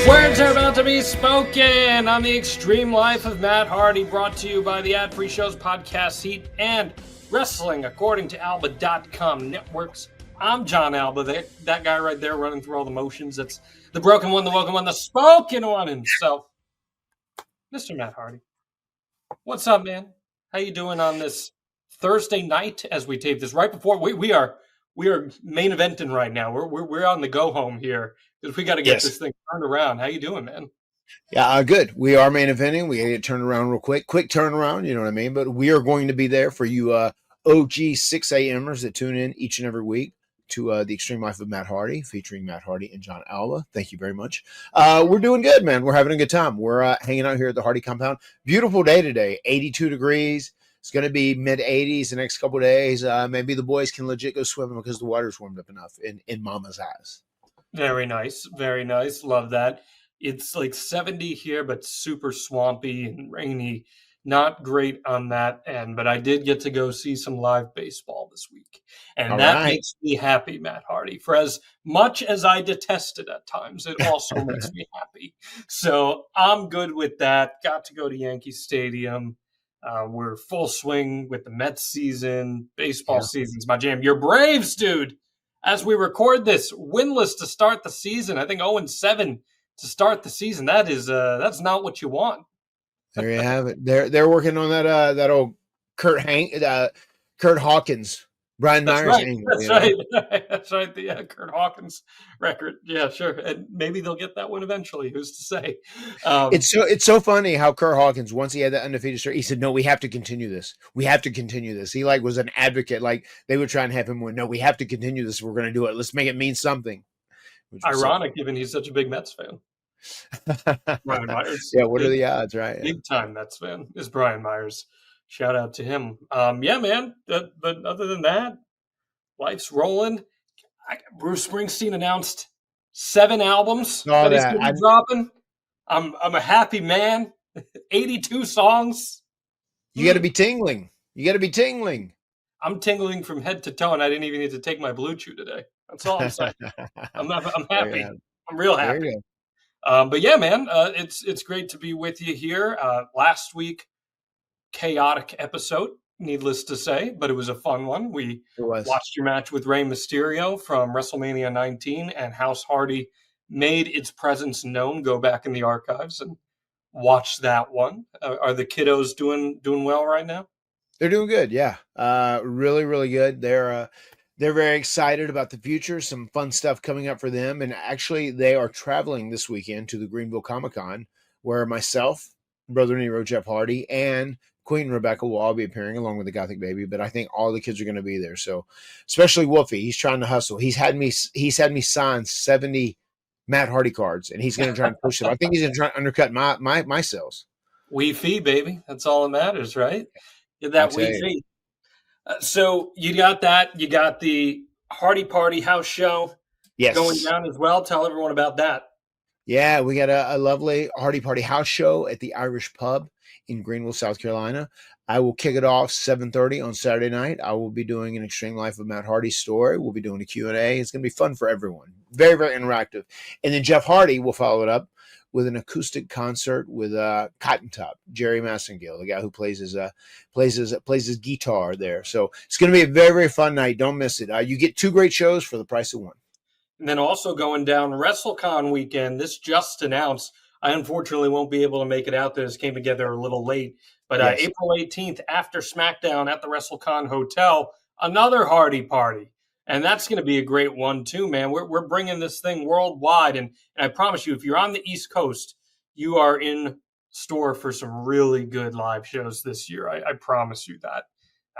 Words are about to be spoken on the extreme life of Matt Hardy, brought to you by the Ad Free Shows podcast Heat and Wrestling According to Alba.com networks. I'm John Alba, that guy right there running through all the motions. That's the broken one, the woken one, the spoken one himself, Mr. Matt Hardy. What's up, man? How you doing on this Thursday night as we tape this? Right before we are main eventing right now. We're on the go home here because we got to get this thing turned around. How you doing, man? Yeah, good. We are main eventing. We got to get turned around real quick. Quick turnaround, you know what I mean? But we are going to be there for you OG 6 a.m.ers that tune in each and every week to the Extreme Life of Matt Hardy, featuring Matt Hardy and John Alba. Thank you very much. We're doing good, man. We're having a good time. We're hanging out here at the Hardy compound. Beautiful day today, 82 degrees. It's going to be mid-80s the next couple of days. Maybe the boys can legit go swimming because the water's warmed up enough in Mama's eyes. Very nice. Very nice. Love that. It's like 70 here, but super swampy and rainy. Not great on that end, but I did get to go see some live baseball this week. And All that right. makes me happy, Matt Hardy. For as much as I detest it at times, it also makes me happy. So I'm good with that. Got to go to Yankee Stadium. We're full swing with the Mets season. Baseball season's my jam. Your Braves, dude, as we record this, winless to start the season. I think 0-7 to start the season. That is that's not what you want. There you have it. They're working on that old Kurt Hawkins, Brian Myers angle. That's right. That's right. The Kurt Hawkins record. Yeah, sure. And maybe they'll get that one eventually. Who's to say? It's so funny how Kurt Hawkins, once he had that undefeated streak, he said, "No, we have to continue this. We have to continue this." He was an advocate. Like they would try and have him win. No, we have to continue this. We're going to do it. Let's make it mean something. Ironic, given he's such a big Mets fan. Brian Myers. Yeah, what are the odds, right? Big time Mets fan is Brian Myers. Shout out to him. Yeah, man. But other than that, life's rolling. Bruce Springsteen announced 7 albums that he's going to be dropping. I'm a happy man. 82 songs. You got to be tingling. I'm tingling from head to toe, and I didn't even need to take my Blue Chew today. That's all I'm saying. I'm happy. I'm real happy. But yeah, man, it's great to be with you here. Last week, chaotic episode, needless to say, but it was a fun one. We watched your match with Rey Mysterio from WrestleMania 19, and House Hardy made its presence known. Go back in the archives and watch that one. Are the kiddos doing well right now? They're doing good, yeah. Really, really good. They're very excited about the future. Some fun stuff coming up for them. And actually, they are traveling this weekend to the Greenville Comic-Con, where myself, Brother Nero, Jeff Hardy, and Queen Rebecca will all be appearing along with the Gothic Baby. But I think all the kids are going to be there. So, especially Wolfie, he's trying to hustle. He's had me sign 70 Matt Hardy cards, and he's going to try and push them. I think he's going to try and undercut my sales. We fee, baby. That's all that matters, right? Get that we fee. So you got that. You got the Hardy Party house show going down as well. Tell everyone about that. Yeah, we got a lovely Hardy Party house show at the Irish Pub in Greenville, South Carolina. I will kick it off 7:30 on Saturday night. I will be doing an Extreme Life of Matt Hardy story. We'll be doing a Q&A. It's going to be fun for everyone. Very, very interactive. And then Jeff Hardy will follow it up with an acoustic concert with Cotton Top, Jerry Massengill, the guy who plays his guitar there. So it's going to be a very, very fun night. Don't miss it. You get 2 great shows for the price of one. And then also going down WrestleCon weekend, this just announced. I unfortunately won't be able to make it out there. This came together a little late. But April 18th, after SmackDown at the WrestleCon Hotel, another Hardy Party. And that's going to be a great one, too, man. We're bringing this thing worldwide. And I promise you, if you're on the East Coast, you are in store for some really good live shows this year. I promise you that.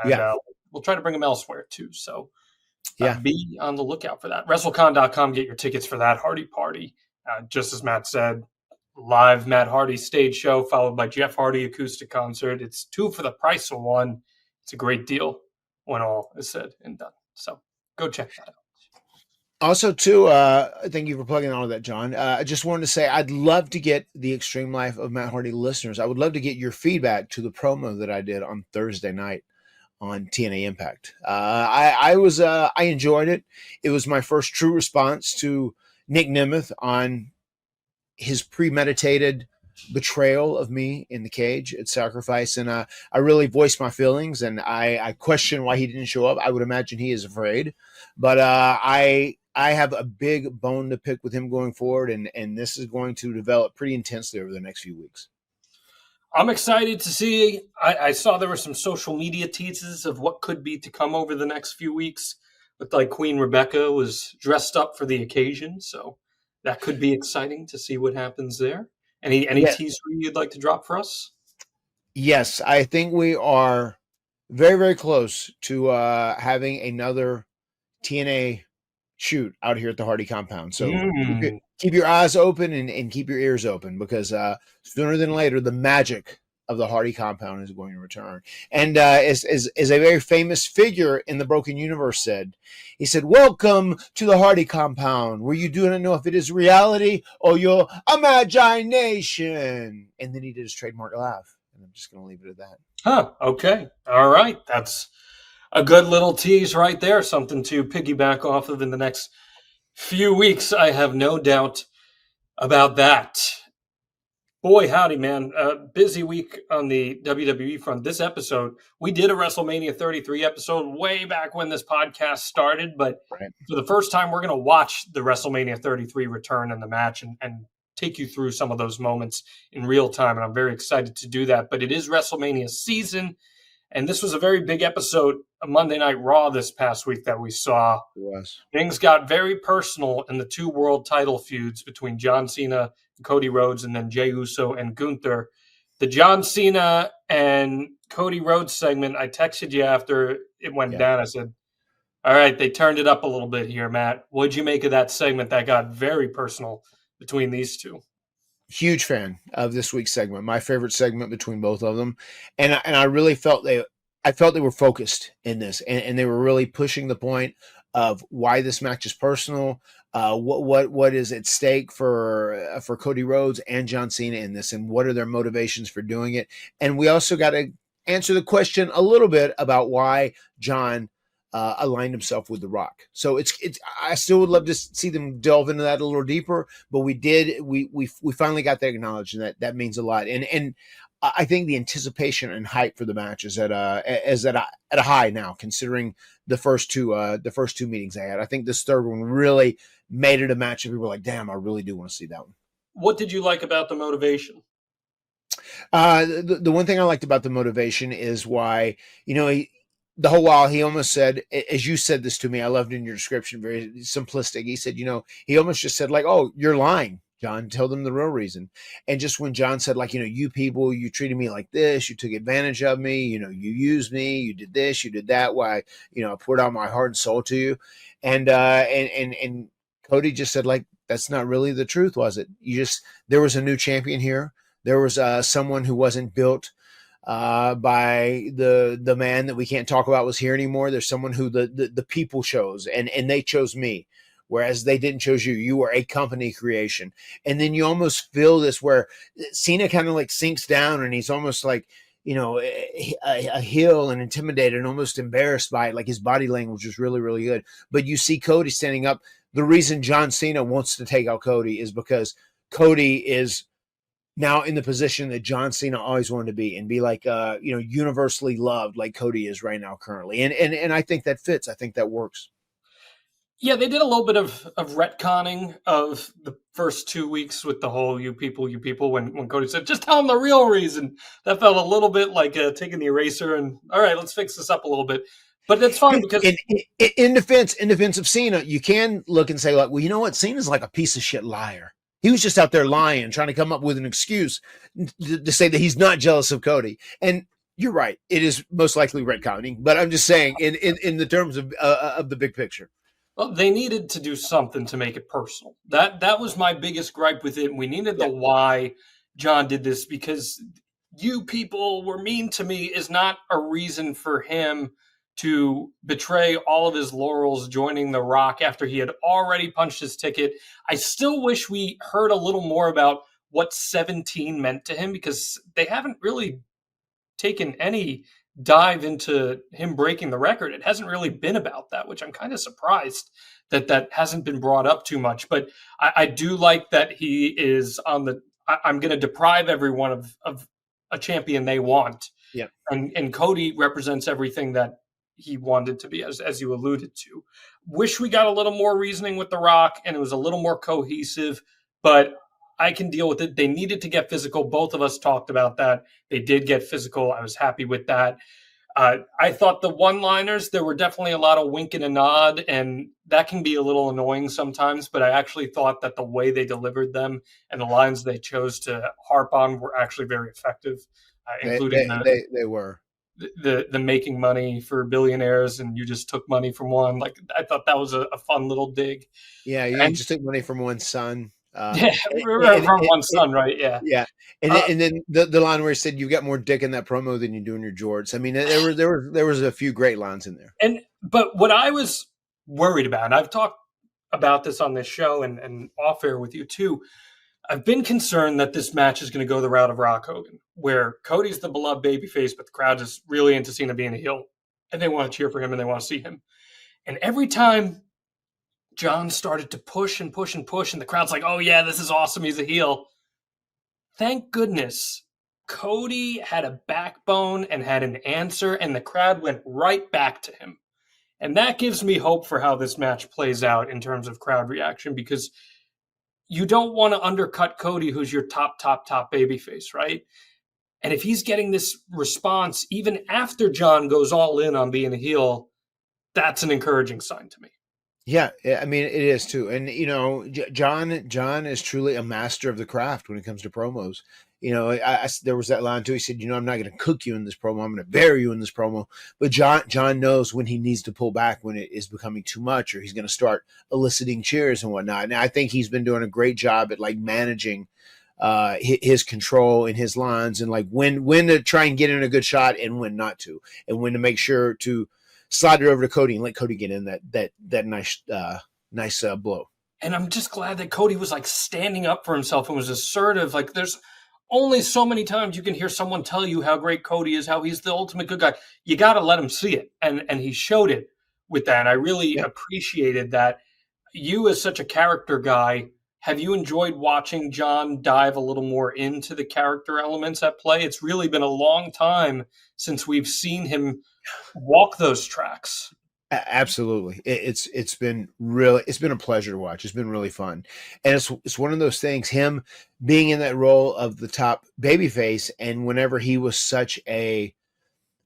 And we'll try to bring them elsewhere, too. So be on the lookout for that. WrestleCon.com, get your tickets for that Hardy Party. Just as Matt said, live Matt Hardy stage show, followed by Jeff Hardy acoustic concert. It's 2 for the price of 1. It's a great deal when all is said and done. So go check that out. Also, too, thank you for plugging all of that, John. I just wanted to say I'd love to get the Extreme Life of Matt Hardy listeners. I would love to get your feedback to the promo that I did on Thursday night on TNA Impact. I enjoyed it. It was my first true response to Nick Nemeth on his premeditated betrayal of me in the cage at Sacrifice, and I really voiced my feelings, and I question why he didn't show up. I would imagine he is afraid, but I have a big bone to pick with him going forward, and this is going to develop pretty intensely over the next few weeks. I'm excited to see. I saw there were some social media teases of what could be to come over the next few weeks. Looked like Queen Rebecca was dressed up for the occasion, so that could be exciting to see what happens there. Any Yeah, teaser you'd like to drop for us? yes, I think we are very, very close to having another TNA shoot out here at the Hardy compound. So Mm. keep your eyes open and keep your ears open, because sooner than later, the magic of the Hardy compound is going to return. And as a very famous figure in the Broken Universe said, he said, "Welcome to the Hardy compound, where you do not know if it is reality or your imagination." And then he did his trademark laugh. And I'm just going to leave it at that. Huh. Okay. All right. That's a good little tease right there. Something to piggyback off of in the next few weeks. I have no doubt about that. Boy, howdy, man. Busy week on the WWE front. This episode, we did a WrestleMania 33 episode way back when this podcast started, but Right. for the first time, we're going to watch the WrestleMania 33 return and the match and take you through some of those moments in real time. And I'm very excited to do that. But it is WrestleMania season. And this was a very big episode of Monday Night Raw this past week that we saw. It was. Things got very personal in the two world title feuds between John Cena and Cody Rhodes, and then Jey Uso and Gunther. The John Cena and Cody Rhodes segment, I texted you after it went down. I said, all right, they turned it up a little bit here, Matt. What'd you make of that segment that got very personal between these two? Huge fan of this week's segment. My favorite segment between both of them, and I really felt I felt they were focused in this, and they were really pushing the point of why this match is personal, what is at stake for Cody Rhodes and John Cena in this, and what are their motivations for doing it. And we also got to answer the question a little bit about why John aligned himself with The Rock. So it's I still would love to see them delve into that a little deeper, but we finally got that acknowledged, and that means a lot. And I think the anticipation and hype for the match is at a high now, considering the first two meetings I had. I think this third one really made it a match that people were like, damn, I really do want to see that one. What did you like about the motivation? The one thing I liked about the motivation is why, the whole while he almost said, as you said this to me, I loved in your description, very simplistic. He said, he almost just said like, "Oh, you're lying, John. Tell them the real reason." And just when John said like, you people, you treated me like this, you took advantage of me, you used me, you did this, you did that. Why, I poured out my heart and soul to you. And Cody just said like, that's not really the truth, was it? There was a new champion here. There was someone who wasn't built by the man that we can't talk about was here anymore. There's someone who the people chose, and they chose me, whereas they didn't choose you. You were a company creation. And then you almost feel this where Cena kind of like sinks down, and he's almost like, a heel and intimidated and almost embarrassed by it. Like his body language is really, really good. But you see Cody standing up. The reason John Cena wants to take out Cody is because Cody is now in the position that John Cena always wanted to be, and be like, universally loved like Cody is right now currently. And I think that fits. I think that works. Yeah, they did a little bit of retconning of the first 2 weeks with the whole you people, when Cody said, just tell them the real reason. That felt a little bit like taking the eraser and, all right, let's fix this up a little bit. But that's fine because in defense of Cena, you can look and say like, well, you know what? Cena's like a piece of shit liar. He was just out there lying, trying to come up with an excuse to say that he's not jealous of Cody. And you're right. It is most likely retconning, but I'm just saying in the terms of the big picture. Well, they needed to do something to make it personal. That was my biggest gripe with it. We needed the why John did this, because you people were mean to me is not a reason for him to betray all of his laurels joining The Rock after he had already punched his ticket. I still wish we heard a little more about what 17 meant to him, because they haven't really taken any dive into him breaking the record. It hasn't really been about that, which I'm kind of surprised that hasn't been brought up too much. But I do like that he is on the. I'm going to deprive everyone of a champion they want, Yeah. and Cody represents everything that he wanted to be, as you alluded to. Wish we got a little more reasoning with The Rock, and it was a little more cohesive, but I can deal with it. They needed to get physical. Both of us talked about that. They did get physical. I was happy with that. I thought the one-liners, there were definitely a lot of wink and a nod, and that can be a little annoying sometimes, but I actually thought that the way they delivered them and the lines they chose to harp on were actually very effective, including They were. The making money for billionaires and you just took money from one. Like, I thought that was a fun little dig. Yeah, you And just took money from one son. yeah, from one son, right? Yeah. Yeah, and then the line where he said you got more dick in that promo than you do in your jorts. I mean, there was a few great lines in there. But what I was worried about, and I've talked about this on this show and off air with you too, I've been concerned that this match is going to go the route of Rock Hogan, where Cody's the beloved babyface, but the crowd is really into Cena being a heel, and they want to cheer for him and they want to see him. And every time John started to push and push and push, and the crowd's like, oh yeah, this is awesome, he's a heel. Thank goodness Cody had a backbone and had an answer, and the crowd went right back to him. And that gives me hope for how this match plays out in terms of crowd reaction, because you don't want to undercut Cody, who's your top babyface, right? And if he's getting this response, even after John goes all in on being a heel, that's an encouraging sign to me. Yeah, I mean it is too, and John is truly a master of the craft when it comes to promos. There was that line too. He said, I'm not going to cook you in this promo. I'm going to bury you in this promo. But John knows when he needs to pull back when it is becoming too much, or he's going to start eliciting cheers and whatnot. And I think he's been doing a great job at like managing his control in his lines, and like when to try and get in a good shot and when not to, and when to make sure to slide it over to Cody and let Cody get in that nice blow. And I'm just glad that Cody was like standing up for himself and was assertive. Like, there's only so many times you can hear someone tell you how great Cody is, how he's the ultimate good guy. You got to let him see it. And he showed it with that. And I really appreciated that. You, as such a character guy, have you enjoyed watching John dive a little more into the character elements at play? It's really been a long time since we've seen him walk those tracks. Absolutely. It's been a pleasure to watch. It's been really fun. And it's one of those things, him being in that role of the top babyface, and whenever he was such a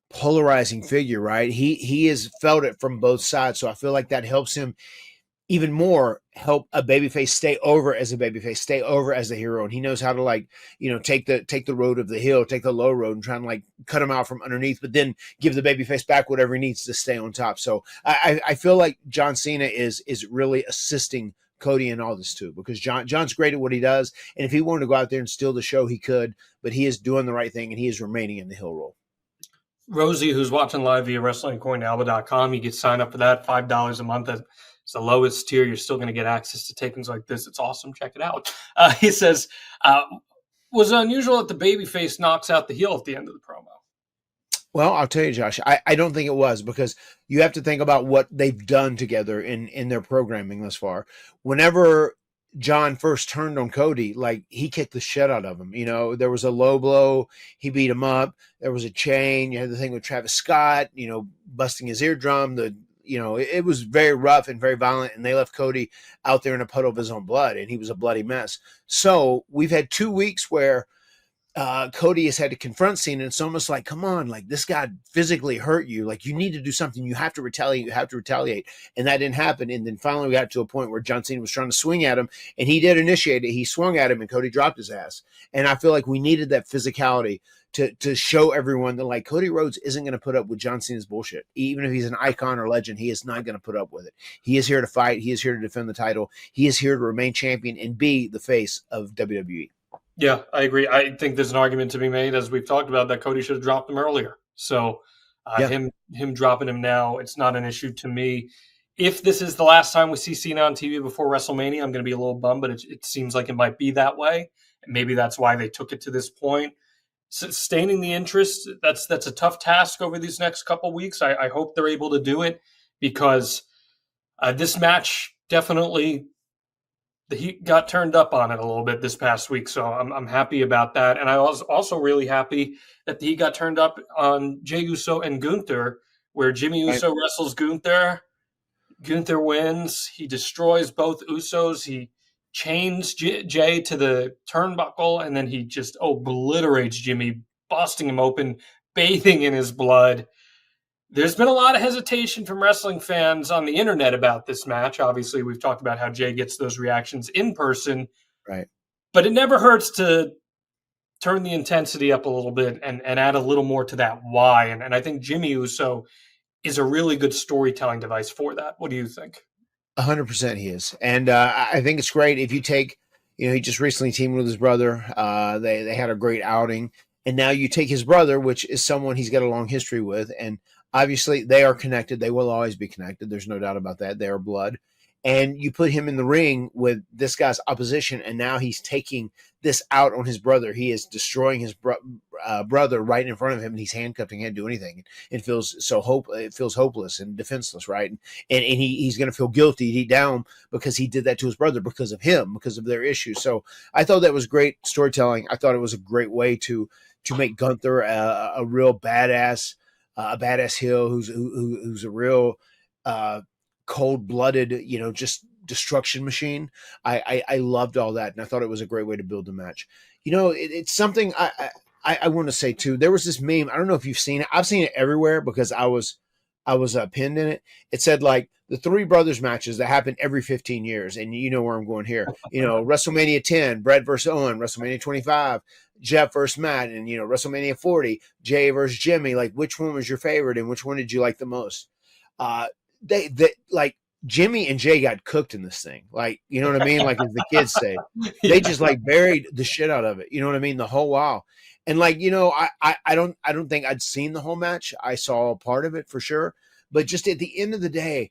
polarizing figure, right? He has felt it from both sides. So I feel like that helps him even more help a babyface stay over as a babyface, stay over as a hero. And he knows how to take the road of the hill, take the low road and try and like cut him out from underneath, but then give the babyface back whatever he needs to stay on top. So I feel like John Cena is really assisting Cody in all this too, because John's great at what he does. And if he wanted to go out there and steal the show, he could, but he is doing the right thing and he is remaining in the heel role. Rosie, who's watching live via WrestlingCoinAlba.com, you can sign up for that, $5 a month. It's the lowest tier. You're still going to get access to tapings like this. It's awesome. Check it out. He says, was it unusual that the babyface knocks out the heel at the end of the promo? Well, I'll tell you, Josh, I don't think it was, because you have to think about what they've done together in their programming thus far. Whenever John first turned on Cody, like, he kicked the shit out of him. There was a low blow. He beat him up. There was a chain. You had the thing with Travis Scott, busting his eardrum. It was very rough and very violent, and they left Cody out there in a puddle of his own blood, and he was a bloody mess. So we've had 2 weeks where Cody has had to confront Cena. It's almost like, come on, like, this guy physically hurt you. Like, you need to do something. You have to retaliate. And that didn't happen. And then finally we got to a point where John Cena was trying to swing at him, and he did initiate it. He swung at him and Cody dropped his ass. And I feel like we needed that physicality to show everyone that, like, Cody Rhodes isn't going to put up with John Cena's bullshit. Even if he's an icon or legend, he is not going to put up with it. He is here to fight. He is here to defend the title. He is here to remain champion and be the face of WWE. Yeah, I agree. I think there's an argument to be made, as we've talked about, that Cody should have dropped him earlier. So him dropping him now, it's not an issue to me. If this is the last time we see Cena on TV before WrestleMania, I'm going to be a little bummed, but it seems like it might be that way. And maybe that's why they took it to this point. Sustaining the interest, that's a tough task over these next couple weeks. I hope they're able to do it, because This match definitely the Heat got turned up on it a little bit this past week, so I'm happy about that. And I was also really happy that the Heat got turned up on Jey Uso and Gunther, where Jimmy Right. Uso wrestles Gunther. Gunther wins. He destroys both Usos. He chains Jay to the turnbuckle, and then he just obliterates Jimmy, busting him open, bathing in his blood. There's been a lot of hesitation from wrestling fans on the internet about this match. Obviously, we've talked about how Jay gets those reactions in person, Right. but it never hurts to turn the intensity up a little bit and add a little more to that why. And I think Jimmy Uso is a really good storytelling device for that. What do you think? 100% he is. And I think it's great if you take, he just recently teamed with his brother. They had a great outing. And now you take his brother, which is someone he's got a long history with. And obviously they are connected. They will always be connected. There's no doubt about that. They are blood. And you put him in the ring with this guy's opposition, and now he's taking this out on his brother. He is destroying his brother right in front of him, and he's handcuffed and can't do anything. It feels it feels hopeless and defenseless, right? And he's going to feel guilty deep down because he did that to his brother because of him, because of their issues. So I thought that was great storytelling. I thought it was a great way to make Gunther a real badass, a badass heel who's a real cold-blooded, just destruction machine. I loved all that, and I thought it was a great way to build the match. It's something I want to say too. There was this meme. I don't know if you've seen it. I've seen it everywhere because I was pinned in it. It said like the Three Brothers matches that happen every 15 years, and you know where I'm going here. WrestleMania 10, Bret versus Owen. WrestleMania 25, Jeff versus Matt, and WrestleMania 40, Jay versus Jimmy. Like, which one was your favorite, and which one did you like the most? They like Jimmy and Jay got cooked in this thing. Like, you know what I mean? Like, as the kids say, they just like buried the shit out of it. You know what I mean? The whole while. And like, I don't think I'd seen the whole match. I saw part of it for sure. But just at the end of the day,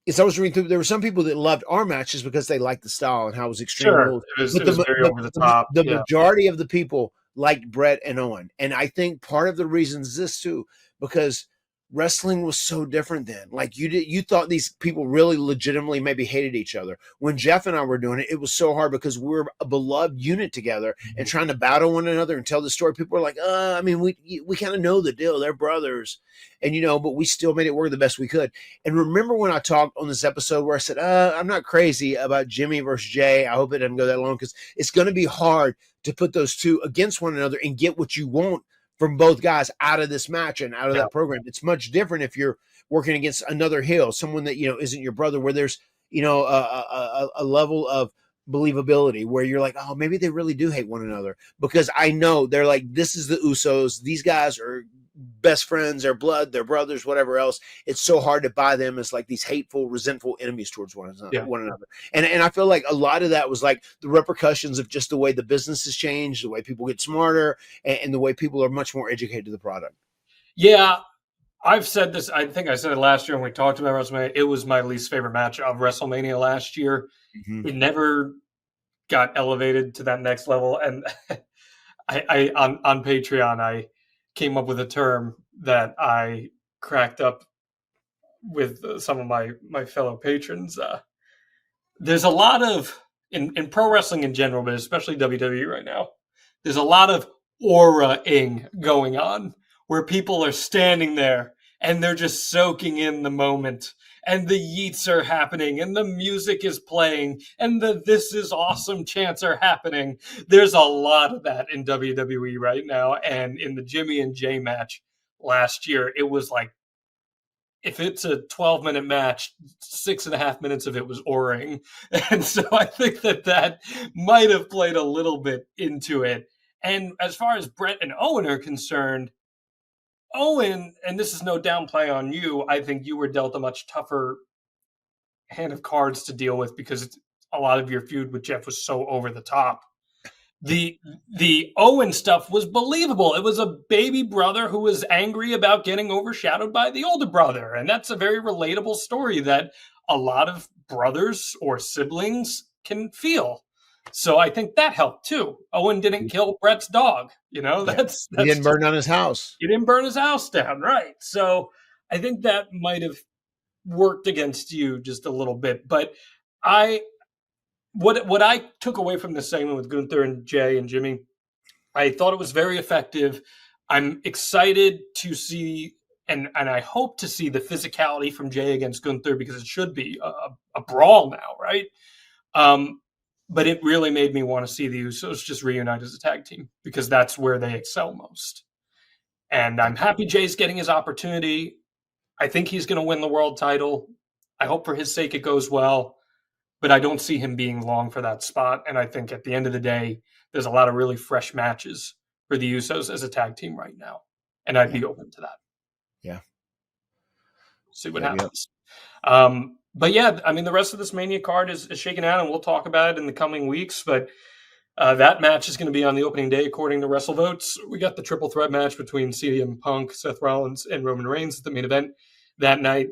as I was reading through, there were some people that loved our matches because they liked the style and how it was extreme Sure. rules. It was very over the top. The Yeah. majority of the people liked Bret and Owen. And I think part of the reason is this too, because wrestling was so different then. Like you thought these people really legitimately maybe hated each other. When Jeff and I were doing it, it was so hard because we were a beloved unit together and trying to battle one another and tell the story. People were like, we kind of know the deal. They're brothers. And, but we still made it work the best we could. And remember when I talked on this episode where I said, I'm not crazy about Jimmy versus Jay. I hope it doesn't go that long because it's going to be hard to put those two against one another and get what you want from both guys out of this match and out of that program. It's much different if you're working against another heel, someone that, isn't your brother, where there's, a level of believability where you're like, oh, maybe they really do hate one another, because I know they're like, this is the Usos. These guys are best friends, they're blood, they're brothers, whatever else. It's so hard to buy them as like these hateful, resentful enemies towards one another. And I feel like a lot of that was like the repercussions of just the way the business has changed, the way people get smarter, and the way people are much more educated to the product. Yeah, I've said this. I think I said it last year when we talked about WrestleMania. It was my least favorite match of WrestleMania last year. Mm-hmm. It never got elevated to that next level. And I on Patreon, I came up with a term that I cracked up with some of my fellow patrons. There's a lot of in pro wrestling in general, but especially WWE right now. There's a lot of aura-ing going on where people are standing there and they're just soaking in the moment, and the yeets are happening and the music is playing and the "this is awesome" chants are happening. There's a lot of that in WWE right now. And in the Jimmy and Jay match last year, it was like, if it's a 12-minute match, 6.5 minutes of it was oraing. And so I think that might have played a little bit into it. And as far as Bret and Owen are concerned, Owen, and this is no downplay on you, I think you were dealt a much tougher hand of cards to deal with because a lot of your feud with Jeff was so over the top. The Owen stuff was believable. It was a baby brother who was angry about getting overshadowed by the older brother. And that's a very relatable story that a lot of brothers or siblings can feel. So I think that helped too. Owen didn't kill Bret's dog. That's he didn't burn down his house. He didn't burn his house down, right? So I think that might have worked against you just a little bit. But I what I took away from this segment with Gunther and Jay and Jimmy, I thought it was very effective. I'm excited to see and I hope to see the physicality from Jay against Gunther because it should be a brawl now, right? Um, but it really made me want to see the Usos just reunite as a tag team because that's where they excel most. And I'm happy Jay's getting his opportunity. I think he's going to win the world title. I hope for his sake it goes well, but I don't see him being long for that spot. And I think at the end of the day, there's a lot of really fresh matches for the Usos as a tag team right now. And I'd be open to that. Yeah. See what happens. But yeah, I mean, the rest of this Mania card is shaken out, and we'll talk about it in the coming weeks. But that match is going to be on the opening day, according to WrestleVotes. We got the triple threat match between CM Punk, Seth Rollins, and Roman Reigns at the main event that night.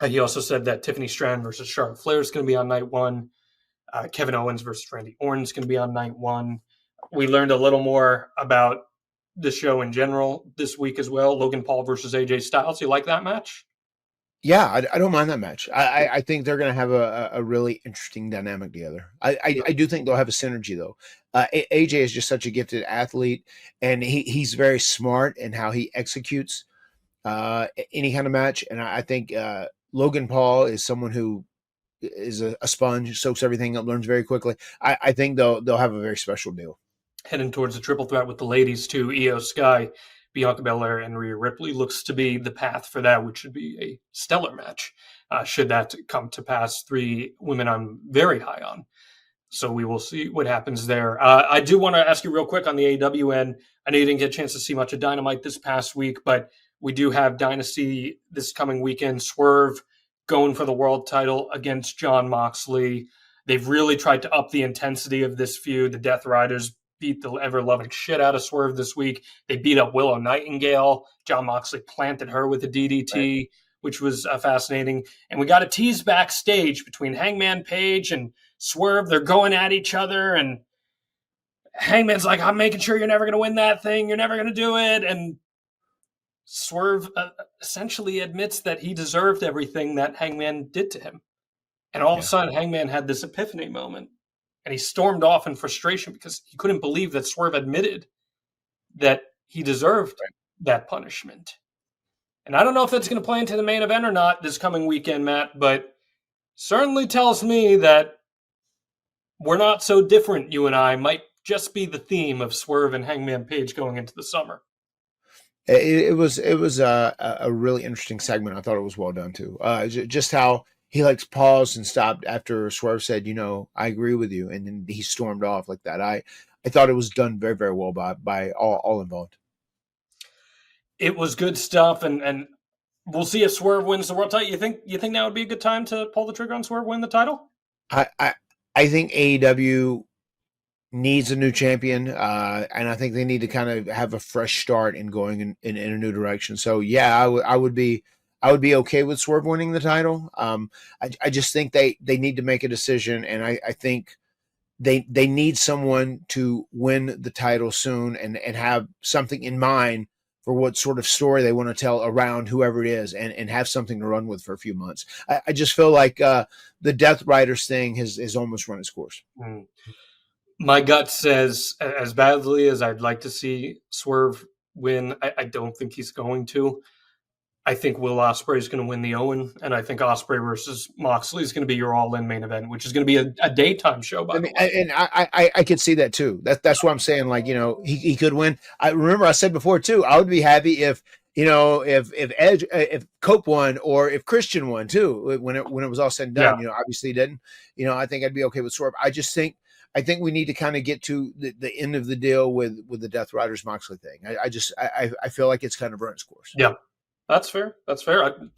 He also said that Tiffany Stratton versus Charlotte Flair is going to be on night one. Kevin Owens versus Randy Orton is going to be on night one. We learned a little more about the show in general this week as well. Logan Paul versus AJ Styles. You like that match? Yeah, I don't mind that match. I think they're going to have a really interesting dynamic together. I do think they'll have a synergy, though. AJ is just such a gifted athlete, and he's very smart in how he executes any kind of match. And I think Logan Paul is someone who is a sponge, soaks everything up, learns very quickly. I think they'll have a very special deal. Heading towards the triple threat with the ladies, too. Io Sky, Bianca Belair, and Rhea Ripley looks to be the path for that, which should be a stellar match. Should that come to pass, three women I'm very high on. So we will see what happens there. I do want to ask you real quick on the AEW end. I know you didn't get a chance to see much of Dynamite this past week, but we do have Dynasty this coming weekend. Swerve going for the world title against Jon Moxley. They've really tried to up the intensity of this feud. The Death Riders beat the ever-loving shit out of Swerve this week. They beat up Willow Nightingale. Jon Moxley planted her with a DDT, right, which was fascinating. And we got a tease backstage between Hangman Page and Swerve. They're going at each other, and Hangman's like, I'm making sure you're never going to win that thing. You're never going to do it. And Swerve essentially admits that he deserved everything that Hangman did to him. And all of a sudden, Hangman had this epiphany moment. And he stormed off in frustration because he couldn't believe that Swerve admitted that he deserved that punishment. And I don't know if that's going to play into the main event or not this coming weekend, Matt, but certainly tells me that we're not so different, you and I. Might just be the theme of Swerve and Hangman Page going into the summer. It was a really interesting segment. I thought it was well done, too. Just how he paused and stopped after Swerve said, I agree with you. And then he stormed off like that. I thought it was done very, very well by all involved. It was good stuff. And we'll see if Swerve wins the world title. You think that would be a good time to pull the trigger on Swerve, win the title? I think AEW needs a new champion. And I think they need to kind of have a fresh start in going in a new direction. So yeah, I would be okay with Swerve winning the title. I just think they need to make a decision, and I think they need someone to win the title soon and have something in mind for what sort of story they want to tell around whoever it is and have something to run with for a few months. I just feel like the Death Riders thing has almost run its course. My gut says, as badly as I'd like to see Swerve win, I don't think he's going to. I think Will Ospreay is going to win the Owen, and I think Ospreay versus Moxley is going to be your all-in main event, which is going to be a daytime show. By the way, and I could see that too. That's what I'm saying. He could win. I remember I said before too. I would be happy if Edge, if Cope won, or if Christian won too. When it was all said and done, obviously he didn't. I think I'd be okay with Swerve. I think we need to kind of get to the end of the deal with the Death Riders Moxley thing. I feel like it's kind of run its course. Yeah. That's fair.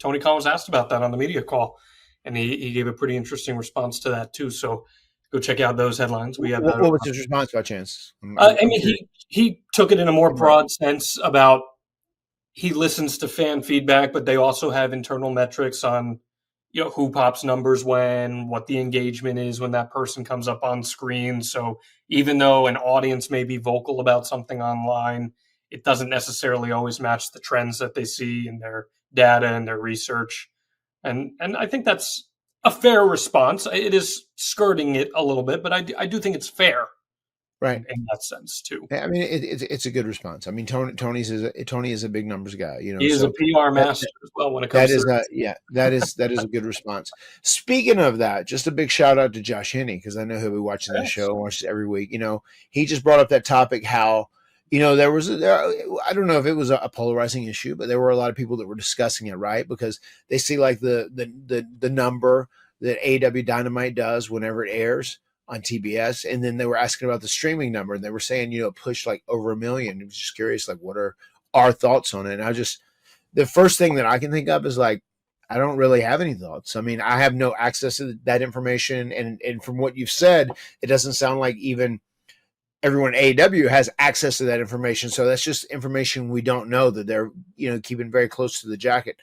Tony Khan was asked about that on the media call, and he gave a pretty interesting response to that too. So go check out those headlines. We have. What was his response by chance? He took it in a more broad sense about he listens to fan feedback, but they also have internal metrics on who pops numbers when, what the engagement is when that person comes up on screen. So even though an audience may be vocal about something online, it doesn't necessarily always match the trends that they see in their data and their research. And I think that's a fair response. It is skirting it a little bit, but I do think it's fair Right. in that sense too. I mean, it's a good response. I mean, Tony is a big numbers guy, you know. He is a So PR that, master as well when it that comes is to. that is a good response. Speaking of that, just a big shout out to Josh Henney, because I know he'll be watching this show, watches every week. You know, he just brought up that topic, how, you know, I don't know if it was a polarizing issue, but there were a lot of people that were discussing it, right? Because they see like the number that AEW Dynamite does whenever it airs on TBS, and then they were asking about the streaming number, and they were saying, you know, it pushed like over 1 million. I was just curious, like, what are our thoughts on it? And the first thing that I can think of is like, I don't really have any thoughts. I mean, I have no access to that information, and from what you've said, it doesn't sound like even everyone at AEW has access to that information. So that's just information we don't know, that they're, you know, keeping very close to the jacket.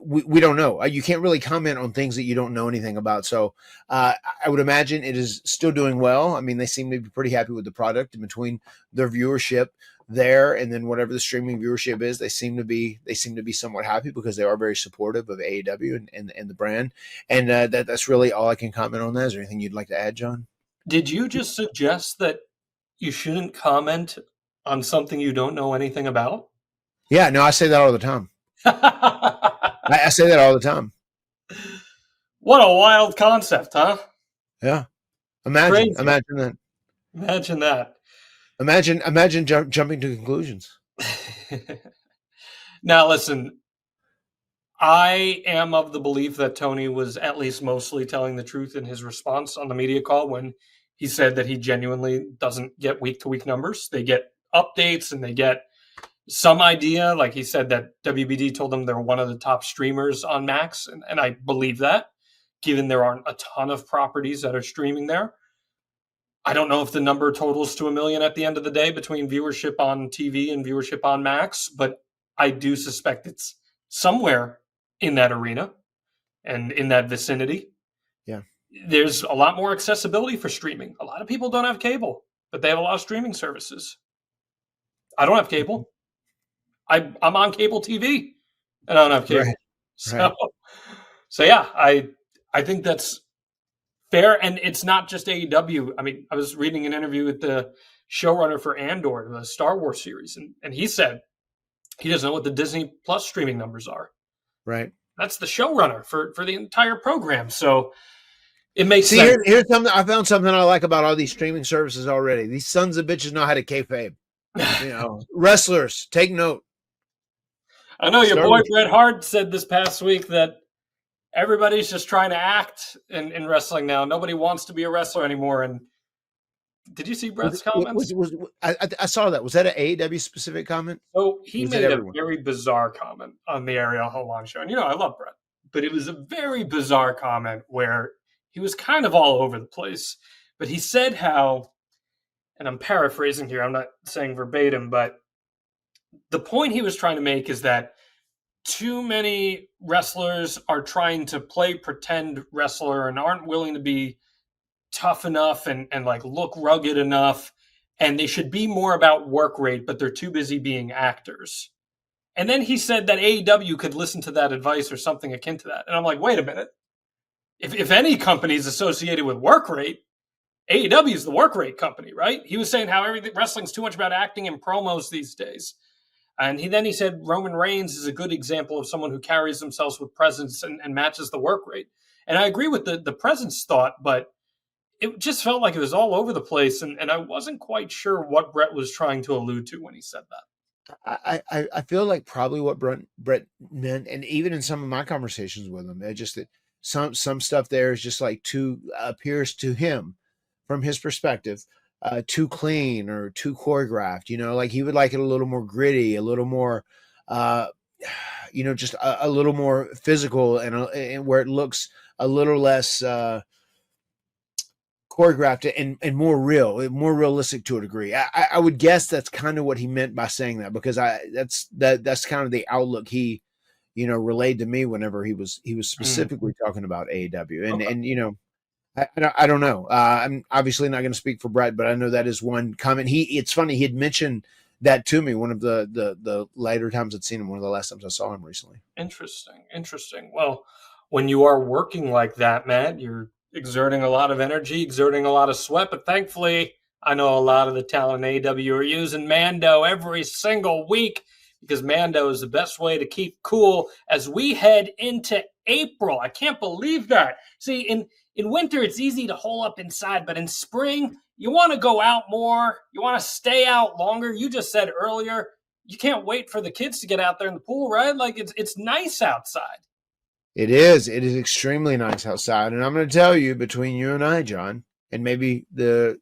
We don't know. You can't really comment on things that you don't know anything about. So I would imagine it is still doing well. I mean, they seem to be pretty happy with the product, and between their viewership there and then whatever the streaming viewership is, they seem to be somewhat happy, because they are very supportive of AEW and the brand. And that's really all I can comment on that. Is there anything you'd like to add, John? Did you just suggest that you shouldn't comment on something you don't know anything about? Yeah, no, I say that all the time. I say that all the time. What a wild concept, huh? Yeah. Imagine that. Imagine that. Imagine jumping to conclusions. Now, listen, I am of the belief that Tony was at least mostly telling the truth in his response on the media call when he said that he genuinely doesn't get week-to-week numbers. They get updates and they get some idea. Like he said that WBD told them they're one of the top streamers on Max, and I believe that, given there aren't a ton of properties that are streaming there. I don't know if the number totals to 1 million at the end of the day between viewership on TV and viewership on Max, but I do suspect it's somewhere in that arena and in that vicinity. Yeah. There's a lot more accessibility for streaming. A lot of people don't have cable, but they have a lot of streaming services. I don't have cable. I'm on cable TV and I don't have cable. Right. So yeah, I think that's fair. And it's not just AEW. I mean, I was reading an interview with the showrunner for Andor, the Star Wars series, and he said he doesn't know what the Disney Plus streaming numbers are. Right. That's the showrunner for the entire program. So it makes sense. Here's something I found, something I like about all these streaming services already. These sons of bitches know how to kayfabe. You know, wrestlers, take note. I know your boy Bret Hart said this past week that everybody's just trying to act in wrestling now. Nobody wants to be a wrestler anymore. And did you see Bret's comments? I saw that. Was that an AEW specific comment? So he made a very bizarre comment on the Ariel Helwani show. And, you know, I love Bret, but it was a very bizarre comment where he was kind of all over the place. But he said how, and I'm paraphrasing here, I'm not saying verbatim, but the point he was trying to make is that too many wrestlers are trying to play pretend wrestler and aren't willing to be tough enough and like look rugged enough. And they should be more about work rate, but they're too busy being actors. And then he said that AEW could listen to that advice or something akin to that. And I'm like, wait a minute. If any company is associated with work rate, AEW is the work rate company, right? He was saying how everything wrestling's too much about acting and promos these days. And he said Roman Reigns is a good example of someone who carries themselves with presence and matches the work rate. And I agree with the presence thought, but it just felt like it was all over the place. And I wasn't quite sure what Bret was trying to allude to when he said that. I feel like probably what Bret meant, and even in some of my conversations with him, just that some stuff there is just like appears to him from his perspective too clean or too choreographed. You know, like he would like it a little more gritty, a little more, you know, just a little more physical, and where it looks a little less choreographed and more real, more realistic to a degree. I would guess that's kind of what he meant by saying that, because that's kind of the outlook he, you know, relayed to me whenever he was specifically talking about AEW. And you know, I don't know. I'm obviously not going to speak for Bret, but I know that is one comment. It's funny, he had mentioned that to me. One of the later times I'd seen him, one of the last times I saw him recently. Interesting. Well, when you are working like that, Matt, you're exerting a lot of energy, exerting a lot of sweat, but thankfully, I know a lot of the talent in AEW are using Mando every single week because Mando is the best way to keep cool as we head into April. I can't believe that. See, in winter, it's easy to hole up inside, but in spring, you want to go out more. You want to stay out longer. You just said earlier, you can't wait for the kids to get out there in the pool, right? Like it's nice outside. It is. It is extremely nice outside. And I'm going to tell you, between you and I, John, and maybe the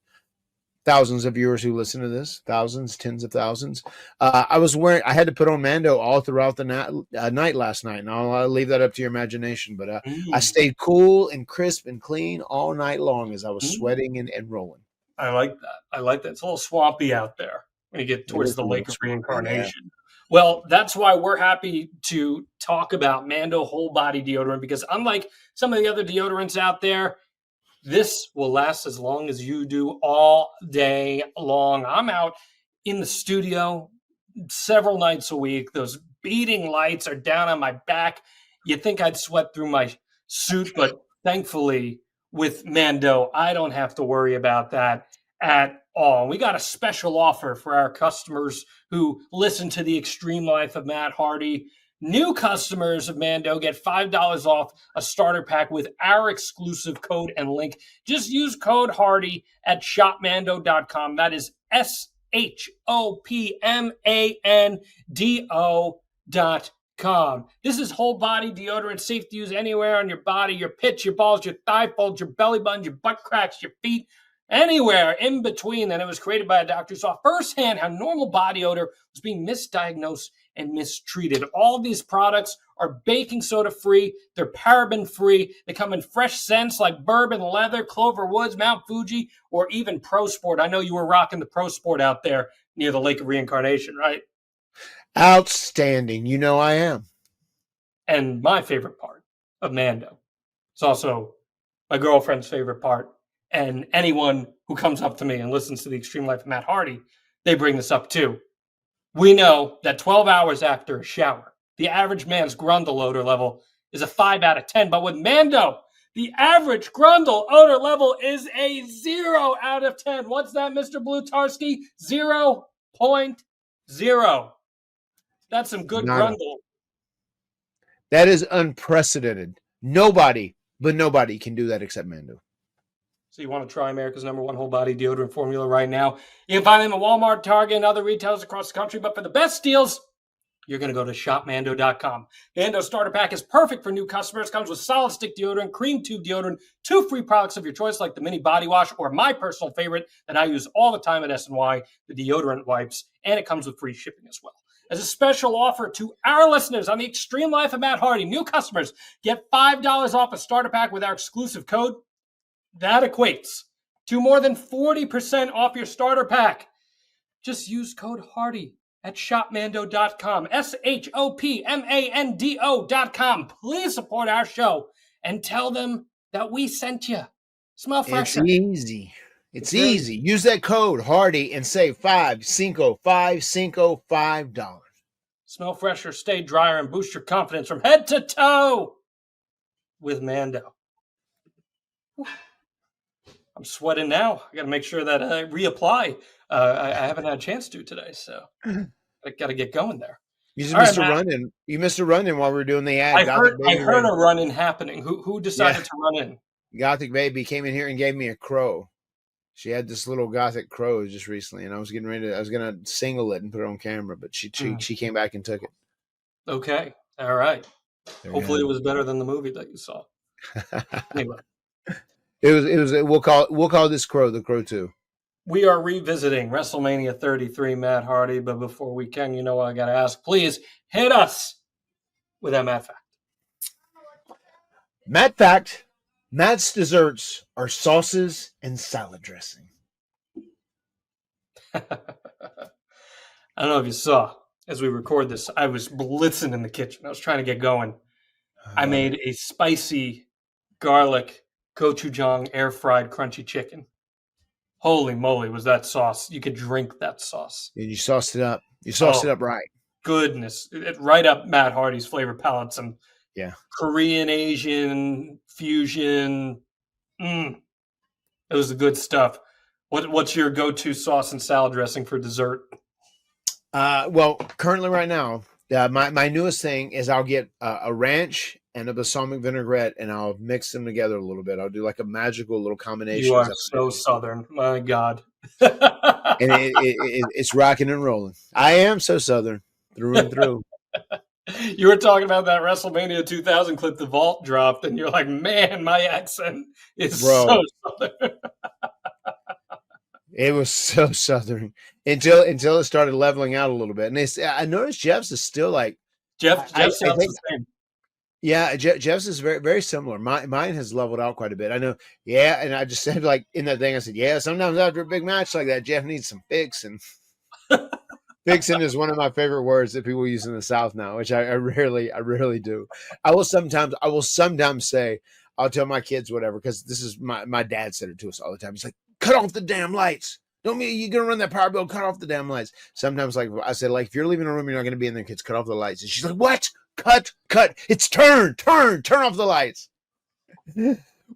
thousands of viewers who listen to this, thousands, tens of thousands, I had to put on Mando all throughout the night last night. And I'll leave that up to your imagination. But I stayed cool and crisp and clean all night long as I was sweating and rolling. I like that. It's a little swampy out there when you get towards the Lake of Reincarnation. Yeah. Well, that's why we're happy to talk about Mando whole body deodorant, because unlike some of the other deodorants out there, this will last as long as you do all day long. I'm out in the studio several nights a week. Those beating lights are down on my back. You'd think I'd sweat through my suit, but thankfully with Mando, I don't have to worry about that at all. We got a special offer for our customers who listen to the Extreme Life of Matt Hardy. New customers of Mando get $5 off a starter pack with our exclusive code and link. Just use code Hardy at shopmando.com. That is shopmando.com. This is whole body deodorant, safe to use anywhere on your body, your pits, your balls, your thigh folds, your belly button, your butt cracks, your feet, anywhere in between. And it was created by a doctor who saw firsthand how normal body odor was being misdiagnosed and mistreated. All of these products are baking soda free. They're paraben free. They come in fresh scents like bourbon, leather, Clover Woods, Mount Fuji, or even Pro Sport. I know you were rocking the Pro Sport out there near the Lake of Reincarnation, right? Outstanding. You know I am. And my favorite part of Mando. It's also my girlfriend's favorite part. And anyone who comes up to me and listens to the Extreme Life of Matt Hardy, they bring this up too. We know that 12 hours after a shower, the average man's Grundle odor level is a 5 out of 10. But with Mando, the average Grundle odor level is a 0 out of 10. What's that, Mr. Blutarski? 0.0. That's some good Grundle. That is unprecedented. Nobody can do that except Mando. So you want to try America's #1 whole body deodorant formula right now? You can find them at Walmart, Target, and other retailers across the country. But for the best deals, you're going to go to shopmando.com. Mando starter pack is perfect for new customers. Comes with solid stick deodorant, cream tube deodorant, 2 free products of your choice like the mini body wash, or my personal favorite that I use all the time at S&Y, the deodorant wipes. And it comes with free shipping as well. As a special offer to our listeners on the Extreme Life of Matt Hardy, new customers get $5 off a starter pack with our exclusive code. That equates to more than 40% off your starter pack. Just use code Hardy at shopmando.com. shopmando.com. Please support our show and tell them that we sent you. Smell fresher. It's easy. It's easy. Use that code Hardy and save $5. Smell fresher, stay drier, and boost your confidence from head to toe with Mando. I'm sweating now. I got to make sure that I reapply. I haven't had a chance to today, so I got to get going there. You just missed a run-in. You missed a run-in while we were doing the ad. I heard a run-in happening. Who decided to run in? Gothic Baby came in here and gave me a crow. She had this little Gothic crow just recently, and I was going to single it and put it on camera, but she came back and took it. Okay. All right. Hopefully it was better than the movie that you saw. Anyway. It was we'll call this crow the Crow 2. We are revisiting WrestleMania 33, Matt Hardy, but before we can, you know what I got to ask. Please hit us with that Matt Fact. Matt Fact. Matt's desserts are sauces and salad dressing. I don't know if you saw, as we record this, I was blitzing in the kitchen. I was trying to get going. I made a spicy garlic gochujang air-fried crunchy chicken. Holy moly, was that sauce? You could drink that sauce. And you sauced it up. You sauced it Oh, up right. goodness. Right up Matt Hardy's flavor palette. Some Yeah. Korean, Asian fusion. It was the good stuff. What's your go-to sauce and salad dressing for dessert? Well, currently right now, my newest thing is I'll get a ranch and a balsamic vinaigrette, and I'll mix them together a little bit. I'll do like a magical little You combination. are so Southern. My God. And it's rocking and rolling. I am so Southern through and through. You were talking about that WrestleMania 2000 clip the Vault dropped, and you're like, man, my accent is Bro, so Southern. it was so Southern until it started leveling out a little bit. And I noticed Jeff's is still like Jeff I sounds think the same. yeah, Jeff's is very, very similar. Mine has leveled out quite a bit. I know. Yeah, and I just said like in that thing, I said, yeah, sometimes after a big match like that, Jeff needs some fixing. Fixing is one of my favorite words that people use in the South now, which I rarely do. I will sometimes say, I'll tell my kids whatever, because this is my dad said it to us all the time. He's like, cut off the damn lights. Don't mean you're gonna run that power bill, cut off the damn lights. Sometimes like I said, like if you're leaving a room, you're not gonna be in there, kids, cut off the lights. And she's like, what? Cut. It's turn off the lights.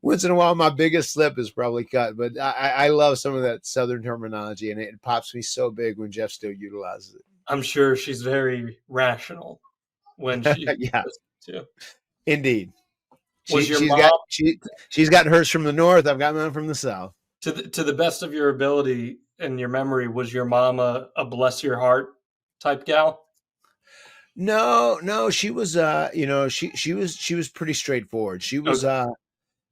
Once in a while, my biggest slip is probably cut, but I love some of that Southern terminology, and it pops me so big when Jeff still utilizes it. I'm sure she's very rational when she Yeah, too. indeed. Was your mom She's got hers from the north. I've got mine from the south. to the best of your ability and your memory? Was your mom a bless your heart type gal? No, she was she was pretty straightforward. She was Okay.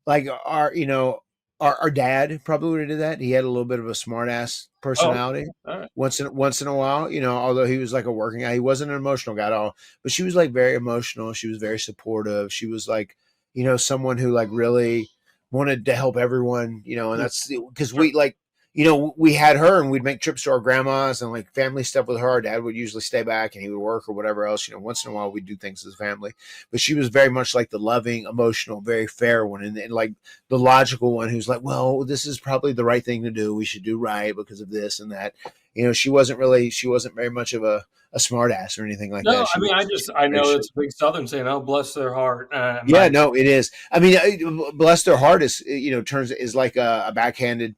like our dad probably would have did that. He had a little bit of a smart ass Oh, personality all right. once in a while, although he was like a working guy, he wasn't an emotional guy at all, but she was like very emotional. She was very supportive. She was like, someone who like really wanted to help everyone, and that's because Sure. we like, we had her and we'd make trips to our grandma's and like family stuff with her. Our dad would usually stay back and he would work or whatever else, once in a while we'd do things as a family, but she was very much like the loving, emotional, very fair one. And like the logical one who's like, well, this is probably the right thing to do. We should do right because of this and that. She wasn't very much of a smart ass or anything like No, that. I mean, She was I very know it's a big Southern saying, "Oh, bless their heart." Yeah, no, it is. I mean, bless their heart is, is like a backhanded,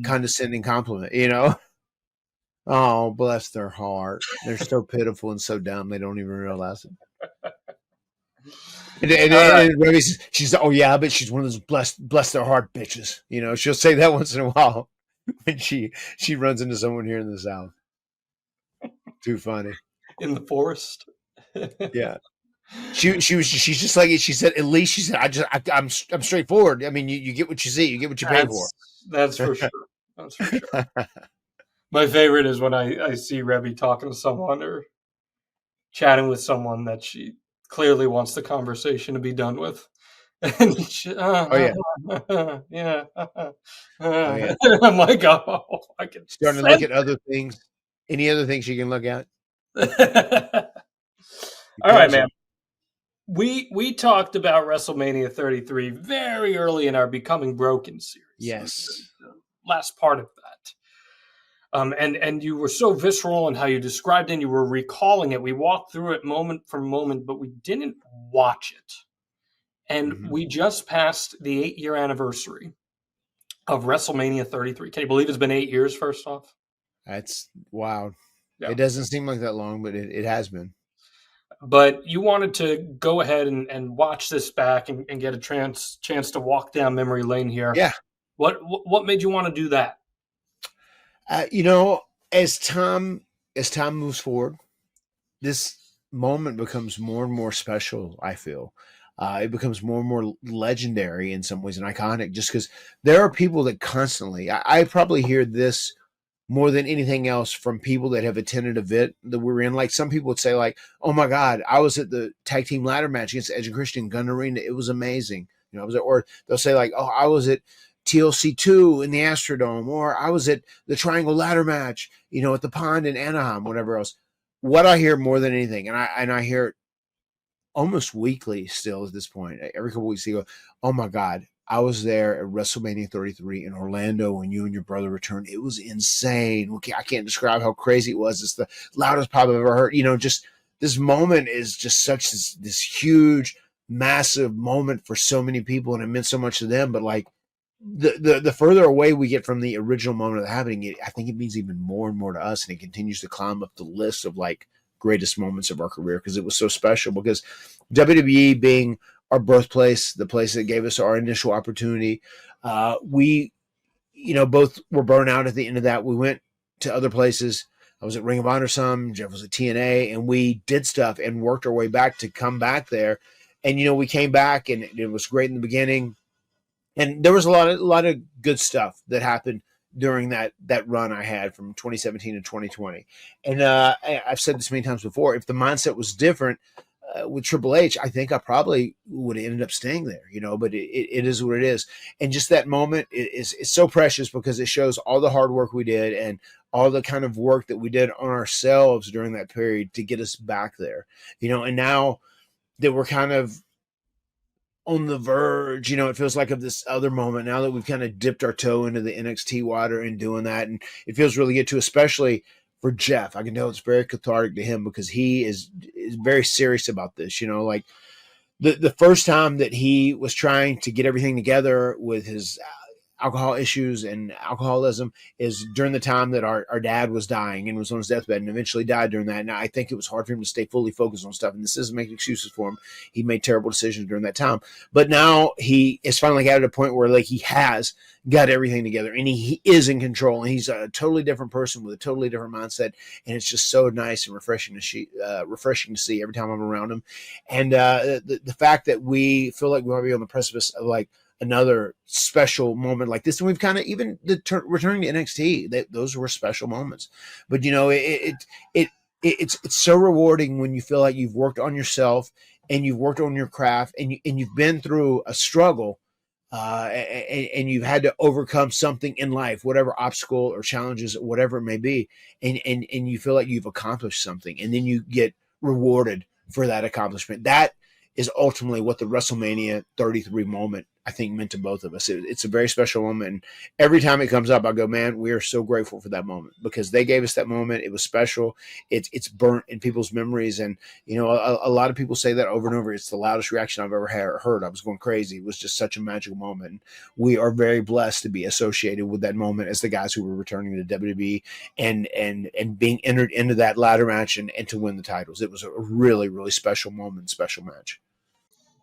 condescending compliment, Oh, bless their heart. They're so pitiful and so dumb. They don't even realize it. All right. And Remy says, she's, oh yeah, but she's one of those bless their heart bitches. She'll say that once in a while when she runs into someone here in the South. Too funny. In the forest. Yeah. She's just like she said. At least she said, I'm straightforward. I mean, you get what you see, you get what you pay for. That's for sure. That's for sure. My favorite is when I see Rebby talking to someone or chatting with someone that she clearly wants the conversation to be done with. And Oh yeah, yeah. oh yeah. I'm like, oh, I can Starting to look at other things. Any other things you can look at? All right, man. We talked about WrestleMania 33 very early in our Becoming Broken series. Yes. The last part of that. And you were so visceral in how you described it and you were recalling it. We walked through it moment for moment, but we didn't watch it. And we just passed the 8-year anniversary of WrestleMania 33. Can you believe it's been 8 years, first off? That's wild. Yeah. It doesn't seem like that long, but it has been. But you wanted to go ahead and watch this back and get a chance to walk down memory lane here. Yeah. What made you want to do that? As time moves forward, this moment becomes more and more special, I feel. It becomes more and more legendary in some ways and iconic just because there are people that constantly, I probably hear this more than anything else from people that have attended a event that we're in. Like some people would say like, oh my God, I was at the tag team ladder match against Edge and Christian Gun Arena. It was amazing. Or they'll say like, oh, I was at TLC 2 in the Astrodome, or I was at the Triangle Ladder match, at the Pond in Anaheim, whatever else. What I hear more than anything, and I hear it almost weekly still at this point, every couple weeks, you go, oh my God, I was there at WrestleMania 33 in Orlando when you and your brother returned. It was insane. Okay, I can't describe how crazy it was. It's the loudest pop I've ever heard. Just this moment is just such this huge, massive moment for so many people, and it meant so much to them. But like the further away we get from the original moment of happening, I think it means even more and more to us, and it continues to climb up the list of like greatest moments of our career because it was so special. Because WWE being our birthplace, the place that gave us our initial opportunity. We, both were burned out at the end of that. We went to other places. I was at Ring of Honor some, Jeff was at TNA, and we did stuff and worked our way back to come back there. And, we came back and it was great in the beginning. And there was a lot of good stuff that happened during that run I had from 2017 to 2020. And I've said this many times before, if the mindset was different, with Triple H, I think I probably would have ended up staying there, but it is what it is. And just that moment is so precious because it shows all the hard work we did and all the kind of work that we did on ourselves during that period to get us back there, and now that we're kind of on the verge, it feels like of this other moment now that we've kind of dipped our toe into the NXT water and doing that. And it feels really good too, especially for Jeff. I can tell it's very cathartic to him because he is very serious about this. Like the first time that he was trying to get everything together with his alcohol issues and alcoholism is during the time that our dad was dying and was on his deathbed and eventually died during that. And I think it was hard for him to stay fully focused on stuff. And this isn't making excuses for him. He made terrible decisions during that time. But now he is finally got to a point where like he has got everything together and he is in control. And he's a totally different person with a totally different mindset. And it's just so nice and refreshing to see every time I'm around him. And the fact that we feel like we might be on the precipice of like another special moment like this. And we've kind of even returning to NXT, those were special moments. But it's so rewarding when you feel like you've worked on yourself and you've worked on your craft and you've been through a struggle and you've had to overcome something in life, whatever obstacle or challenges, whatever it may be, and you feel like you've accomplished something, and then you get rewarded for that accomplishment. That is ultimately what the WrestleMania 33 moment, I think, meant to both of us. It's a very special moment. And every time it comes up, I go, man, we are so grateful for that moment because they gave us that moment. It was special. It's burnt in people's memories. And, a lot of people say that over and over. It's the loudest reaction I've ever heard. I was going crazy. It was just such a magical moment. And we are very blessed to be associated with that moment as the guys who were returning to WWE and being entered into that ladder match and to win the titles. It was a really, really special moment, special match.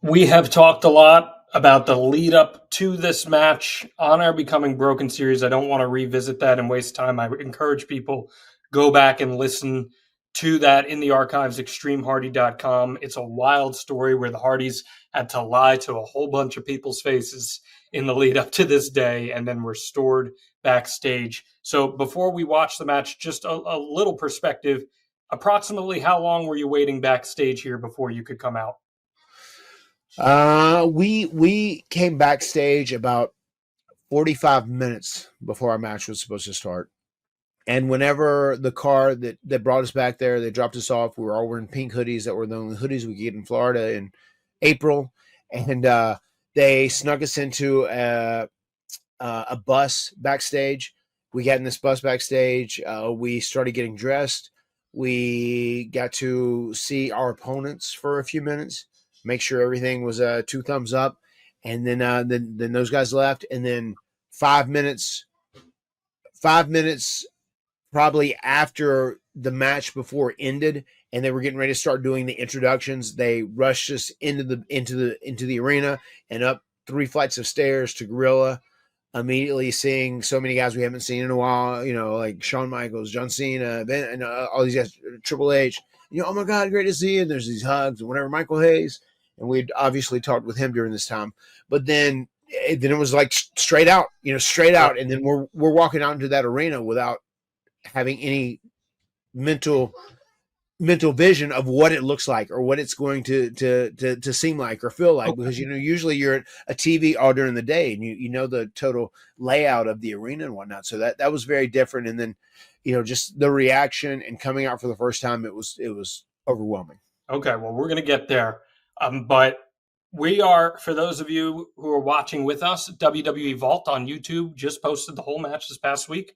We have talked a lot about the lead up to this match on our Becoming Broken series. I don't want to revisit that and waste time. I encourage people go back and listen to that in the archives, extremehardy.com. It's a wild story where the Hardys had to lie to a whole bunch of people's faces in the lead up to this day and then restored backstage. So before we watch the match, just a little perspective. Approximately how long were you waiting backstage here before you could come out? We came backstage about 45 minutes before our match was supposed to start. And whenever the car that brought us back there, they dropped us off, we were all wearing pink hoodies that were the only hoodies we could get in Florida in April. And they snuck us into a bus backstage. We got in this bus backstage. We started getting dressed. We got to see our opponents for a few minutes, make sure everything was 2 thumbs up, and then those guys left, and then 5 minutes probably after the match before it ended, and they were getting ready to start doing the introductions, they rushed us into the arena and up 3 flights of stairs to Gorilla. Immediately seeing so many guys we haven't seen in a while, like Shawn Michaels, John Cena, and all these guys, Triple H. Oh my God, great to see you. And there's these hugs and whatever. Michael Hayes, and we'd obviously talked with him during this time. But then it was like straight out, and then we're walking out into that arena without having any mental vision of what it looks like or what it's going to seem like or feel like, because usually you're at a TV all during the day and you know the total layout of the arena and whatnot. So that was very different. And then just the reaction and coming out for the first time, it was overwhelming. Okay, well, we're gonna get there, but We are, for those of you who are watching with us, WWE Vault on YouTube just posted the whole match this past week.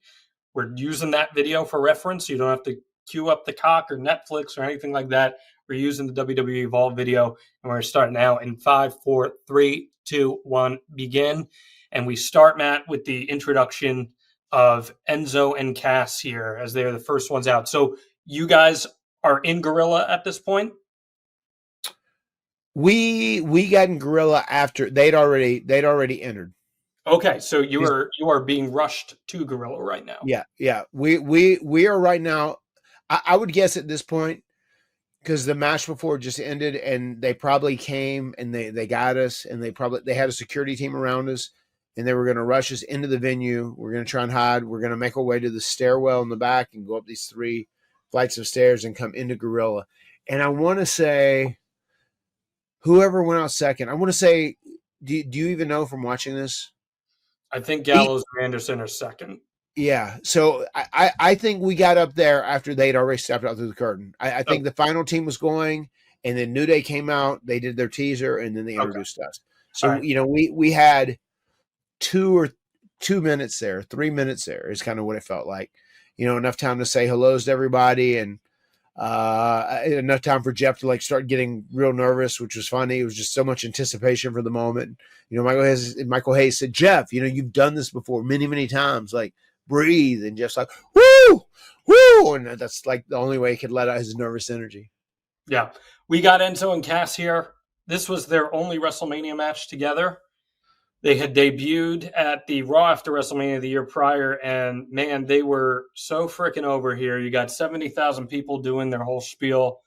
We're using that video for reference. You don't have to queue up the cock or Netflix or anything like that. We're using the WWE Vault video, and we're going to start now in 5, 4, 3, 2, 1, begin. And we start, Matt, with the introduction of Enzo and Cass here as they're the first ones out. So you guys are in Gorilla at this point? We got in Gorilla after they'd already entered. Okay, so you are being rushed to Gorilla right now. Yeah. We are right now. I would guess at this point, because the match before just ended, and they probably came and they got us, and they had a security team around us, and they were going to rush us into the venue. We're going to try and hide. We're going to make our way to the stairwell in the back and go up these 3 flights of stairs and come into Gorilla. And I want to say, whoever went out second, I want to say, do you even know from watching this? I think Gallows and Anderson are second. Yeah. So I think we got up there after they'd already stepped out through the curtain. I think the final team was going, and then New Day came out. They did their teaser, and then they introduced us. So, right. We had 2 minutes there, 3 minutes there is kind of what it felt like. Enough time to say hellos to everybody, and enough time for Jeff to start getting real nervous, which was funny. It was just so much anticipation for the moment. Michael Hayes said, "Jeff, you've done this before many, many times. Breathe." And Jeff's like, "Woo, woo," and that's the only way he could let out his nervous energy. Yeah, we got Enzo and Cass here. This was their only WrestleMania match together. They had debuted at the Raw after WrestleMania the year prior, and man, they were so freaking over here. You got 70,000 people doing their whole spiel,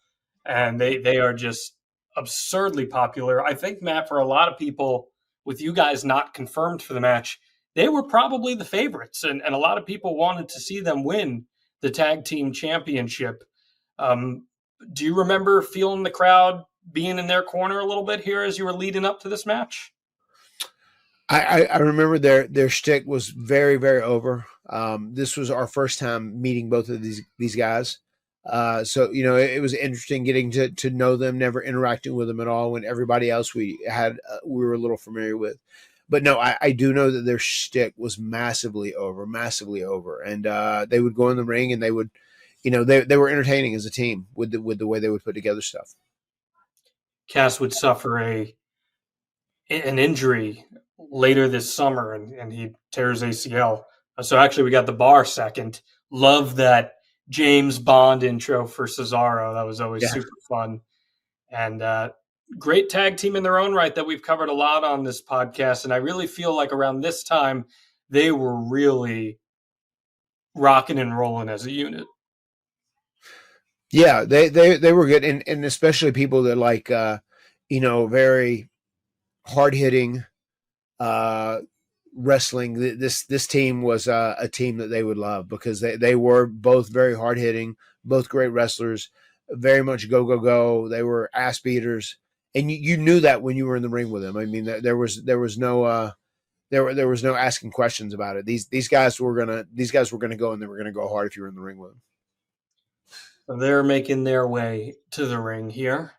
and they are just absurdly popular. I think, Matt, for a lot of people, with you guys not confirmed for the match, they were probably the favorites, and a lot of people wanted to see them win the tag team championship. Do you remember feeling the crowd being in their corner a little bit here as you were leading up to this match? I remember their shtick was very, very over. This was our first time meeting both of these guys. So, it was interesting getting to know them, never interacting with them at all, when everybody else we were a little familiar with. But no, I do know that their shtick was massively over. And they would go in the ring, and they would, they were entertaining as a team with the way they would put together stuff. Cass would suffer an injury later this summer, and he tears ACL. So actually, we got the Bar second. Love that James Bond intro for Cesaro. That was always super fun. And great tag team in their own right that we've covered a lot on this podcast. And I really feel like around this time, they were really rocking and rolling as a unit. Yeah, they were good. And especially people that very hard-hitting wrestling. This team was a team that they would love, because they were both very hard-hitting, both great wrestlers, very much go. They were ass beaters, and you knew that when you were in the ring with them. I mean, there was no asking questions about it. These guys were gonna go, and they were gonna go hard if you were in the ring with them. So they're making their way to the ring here.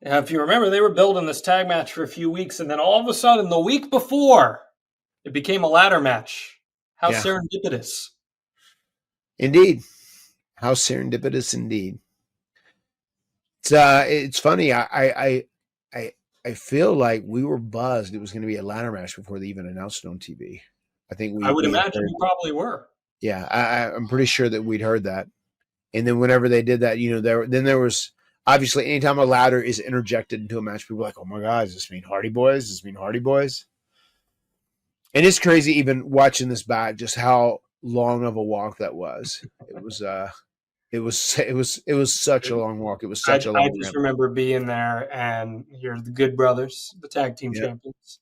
Now, if you remember, they were building this tag match for a few weeks, and then all of a sudden, the week before, it became a ladder match. How serendipitous. Indeed. How serendipitous indeed. It's funny. I feel like we were buzzed it was going to be a ladder match before they even announced it on TV. I would imagine we probably were. Yeah, I'm pretty sure that we'd heard that. And then whenever they did that, there was obviously anytime a ladder is interjected into a match, people are like, "Oh my God, does this mean Hardy Boyz? Does this mean Hardy Boyz?" And it's crazy even watching this back, just how long of a walk that was. It was such a long walk. It was such a long I just remember being there, and you're the Good Brothers, the tag team champions.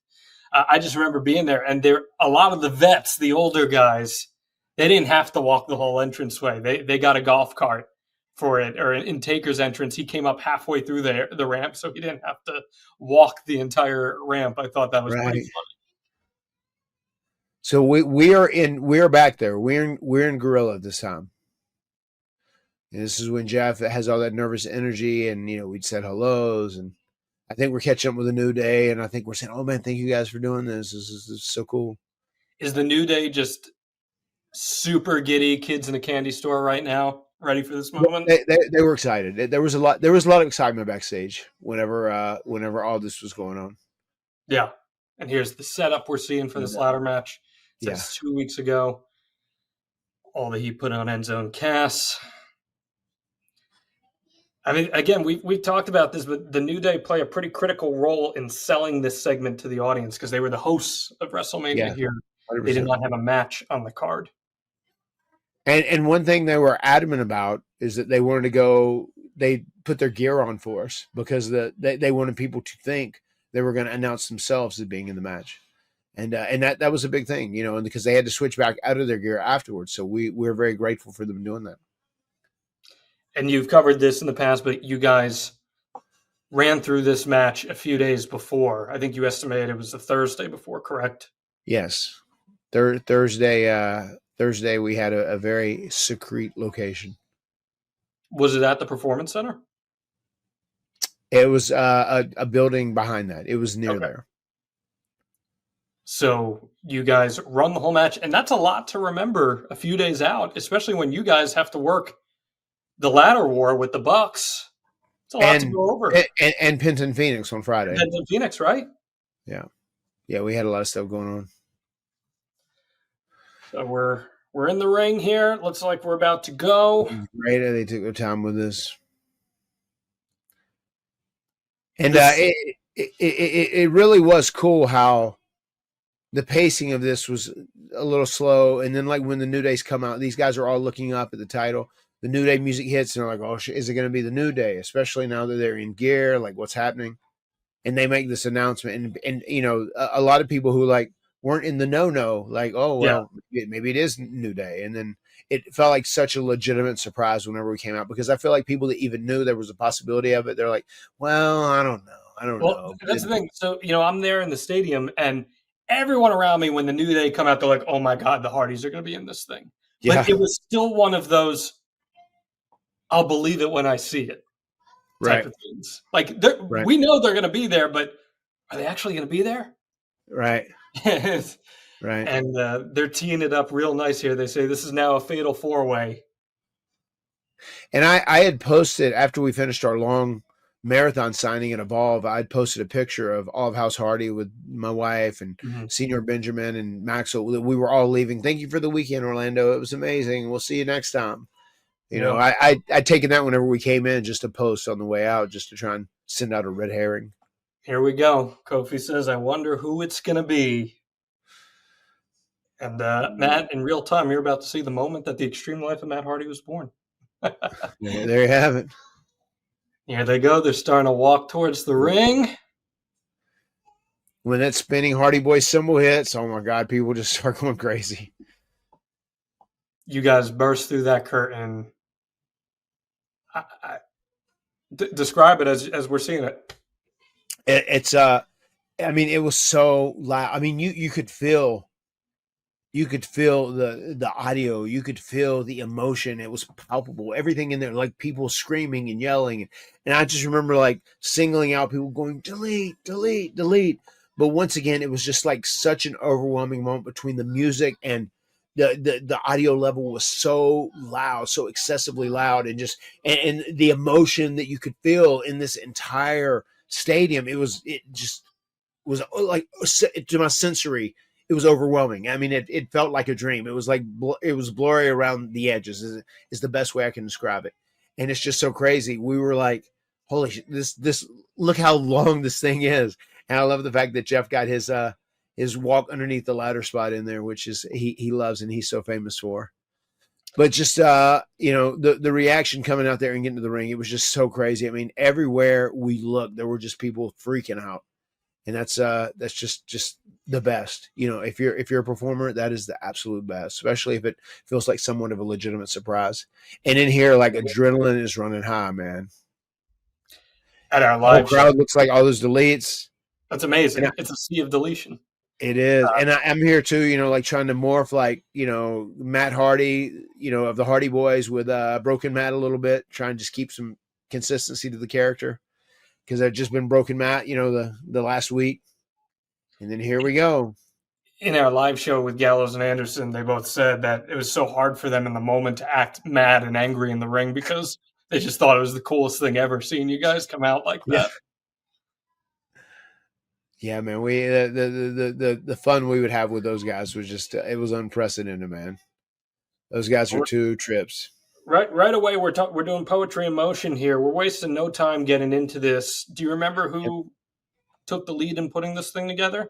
I just remember being there, and a lot of the vets, the older guys, they didn't have to walk the whole entranceway. They got a golf cart for it, or in Taker's entrance, he came up halfway through the ramp, so he didn't have to walk the entire ramp. I thought that was pretty funny. So we're back there. We're in Gorilla this time. And this is when Jeff has all that nervous energy, and we'd said hellos, and I think we're catching up with a New Day, and I think we're saying, "Oh man, thank you guys for doing this. This is so cool." Is the New Day just super giddy kids in a candy store right now, ready for this moment? They were excited. There was a lot of excitement backstage whenever all this was going on. Yeah. And here's the setup we're seeing for this ladder match. It Yeah, says 2 weeks ago. All the heat put on Enzo Cass. I mean, again, we've talked about this, but the New Day play a pretty critical role in selling this segment to the audience because they were the hosts of WrestleMania yeah, here. They did 100%. not have a match on the card. And one thing they were adamant about is that they wanted to go. They put their gear on for us because they wanted people to think they were going to announce themselves as being in the match, and that was a big thing, and because they had to switch back out of their gear afterwards. So we're very grateful for them doing that. And you've covered this in the past, but you guys ran through this match a few days before. I think you estimated it was the Thursday before, correct? Yes, Thursday we had a very secret location. Was it at the Performance Center? It was a building behind that. It was near there. So you guys run the whole match, and that's a lot to remember a few days out, especially when you guys have to work the ladder war with the Bucks. It's a lot to go over. And Penton Phoenix on Friday. Penton Phoenix, right? Yeah. Yeah, we had a lot of stuff going on. So we're in the ring here. Looks like we're about to go. Great. They took their time with this. And it really was cool how the pacing of this was a little slow. And then like when the New Days come out, these guys are all looking up at the title. The New Day music hits and they're like, oh, is it going to be the New Day? Especially now that they're in gear, like what's happening? And they make this announcement. And a lot of people who like weren't in the know, like, oh, well, maybe it is New Day. And then it felt like such a legitimate surprise whenever we came out, because I feel like people that even knew there was a possibility of it, they're like, well, I don't know. That's the thing. So, I'm there in the stadium and everyone around me, when the New Day come out, they're like, oh my God, the Hardys are going to be in this thing. Yeah. But it was still one of those, I'll believe it when I see it type of things. Like, we know they're going to be there, but are they actually going to be there? Right. Right. And they're teeing it up real nice here. They say this is now a fatal 4-way. And I had posted, after we finished our long marathon signing at Evolve, I'd posted a picture of all of House Hardy with my wife and Senior Benjamin and Maxwell. We were all leaving. Thank you for the weekend, Orlando. It was amazing. We'll see you next time. I'd taken that whenever we came in just to post on the way out, just to try and send out a red herring. Here we go. Kofi says, I wonder who it's going to be. And Matt, in real time, you're about to see the moment that the extreme life of Matt Hardy was born. There you have it. Here they go. They're starting to walk towards the ring. When that spinning Hardy Boyz symbol hits, oh my God, people just start going crazy. You guys burst through that curtain. Describe it as we're seeing it. It's I mean, it was so loud. I mean, you could feel the audio, you could feel the emotion. It was palpable, everything in there, like people screaming and yelling. And I just remember like singling out people going, delete, delete, delete. But once again, it was just like such an overwhelming moment between the music and the audio level was so loud, so excessively loud, and just and the emotion that you could feel in this entire stadium. It just was like, to my sensory, it was overwhelming. I mean, it felt like a dream. It was like it was blurry around the edges is the best way I can describe it. And it's just so crazy. We were like, holy shit, this look how long this thing is. And I love the fact that Jeff got his walk underneath the ladder spot in there, which is he loves and he's so famous for. But just the reaction coming out there and getting to the ring, it was just so crazy. I mean, everywhere we looked, there were just people freaking out. And that's just the best. If you're a performer, that is the absolute best, especially if it feels like somewhat of a legitimate surprise. And in here, like, adrenaline is running high, man. At our live crowd looks like all those deletes. That's amazing. It's a sea of deletion. It is. And I'm here too, like trying to morph like, Matt Hardy, of the Hardy Boyz with Broken Matt a little bit, trying to just keep some consistency to the character. because I've just been broken Matt, the last week, and then here we go. In our live show with Gallows and Anderson, they both said that it was so hard for them in the moment to act mad and angry in the ring because they just thought it was the coolest thing ever seeing you guys come out like Yeah. that. Yeah, man. We the fun we would have with those guys was just it was unprecedented, man. Those guys are two trips. Right away, we're doing poetry in motion here. We're wasting no time getting into this. Do you remember who took the lead in putting this thing together?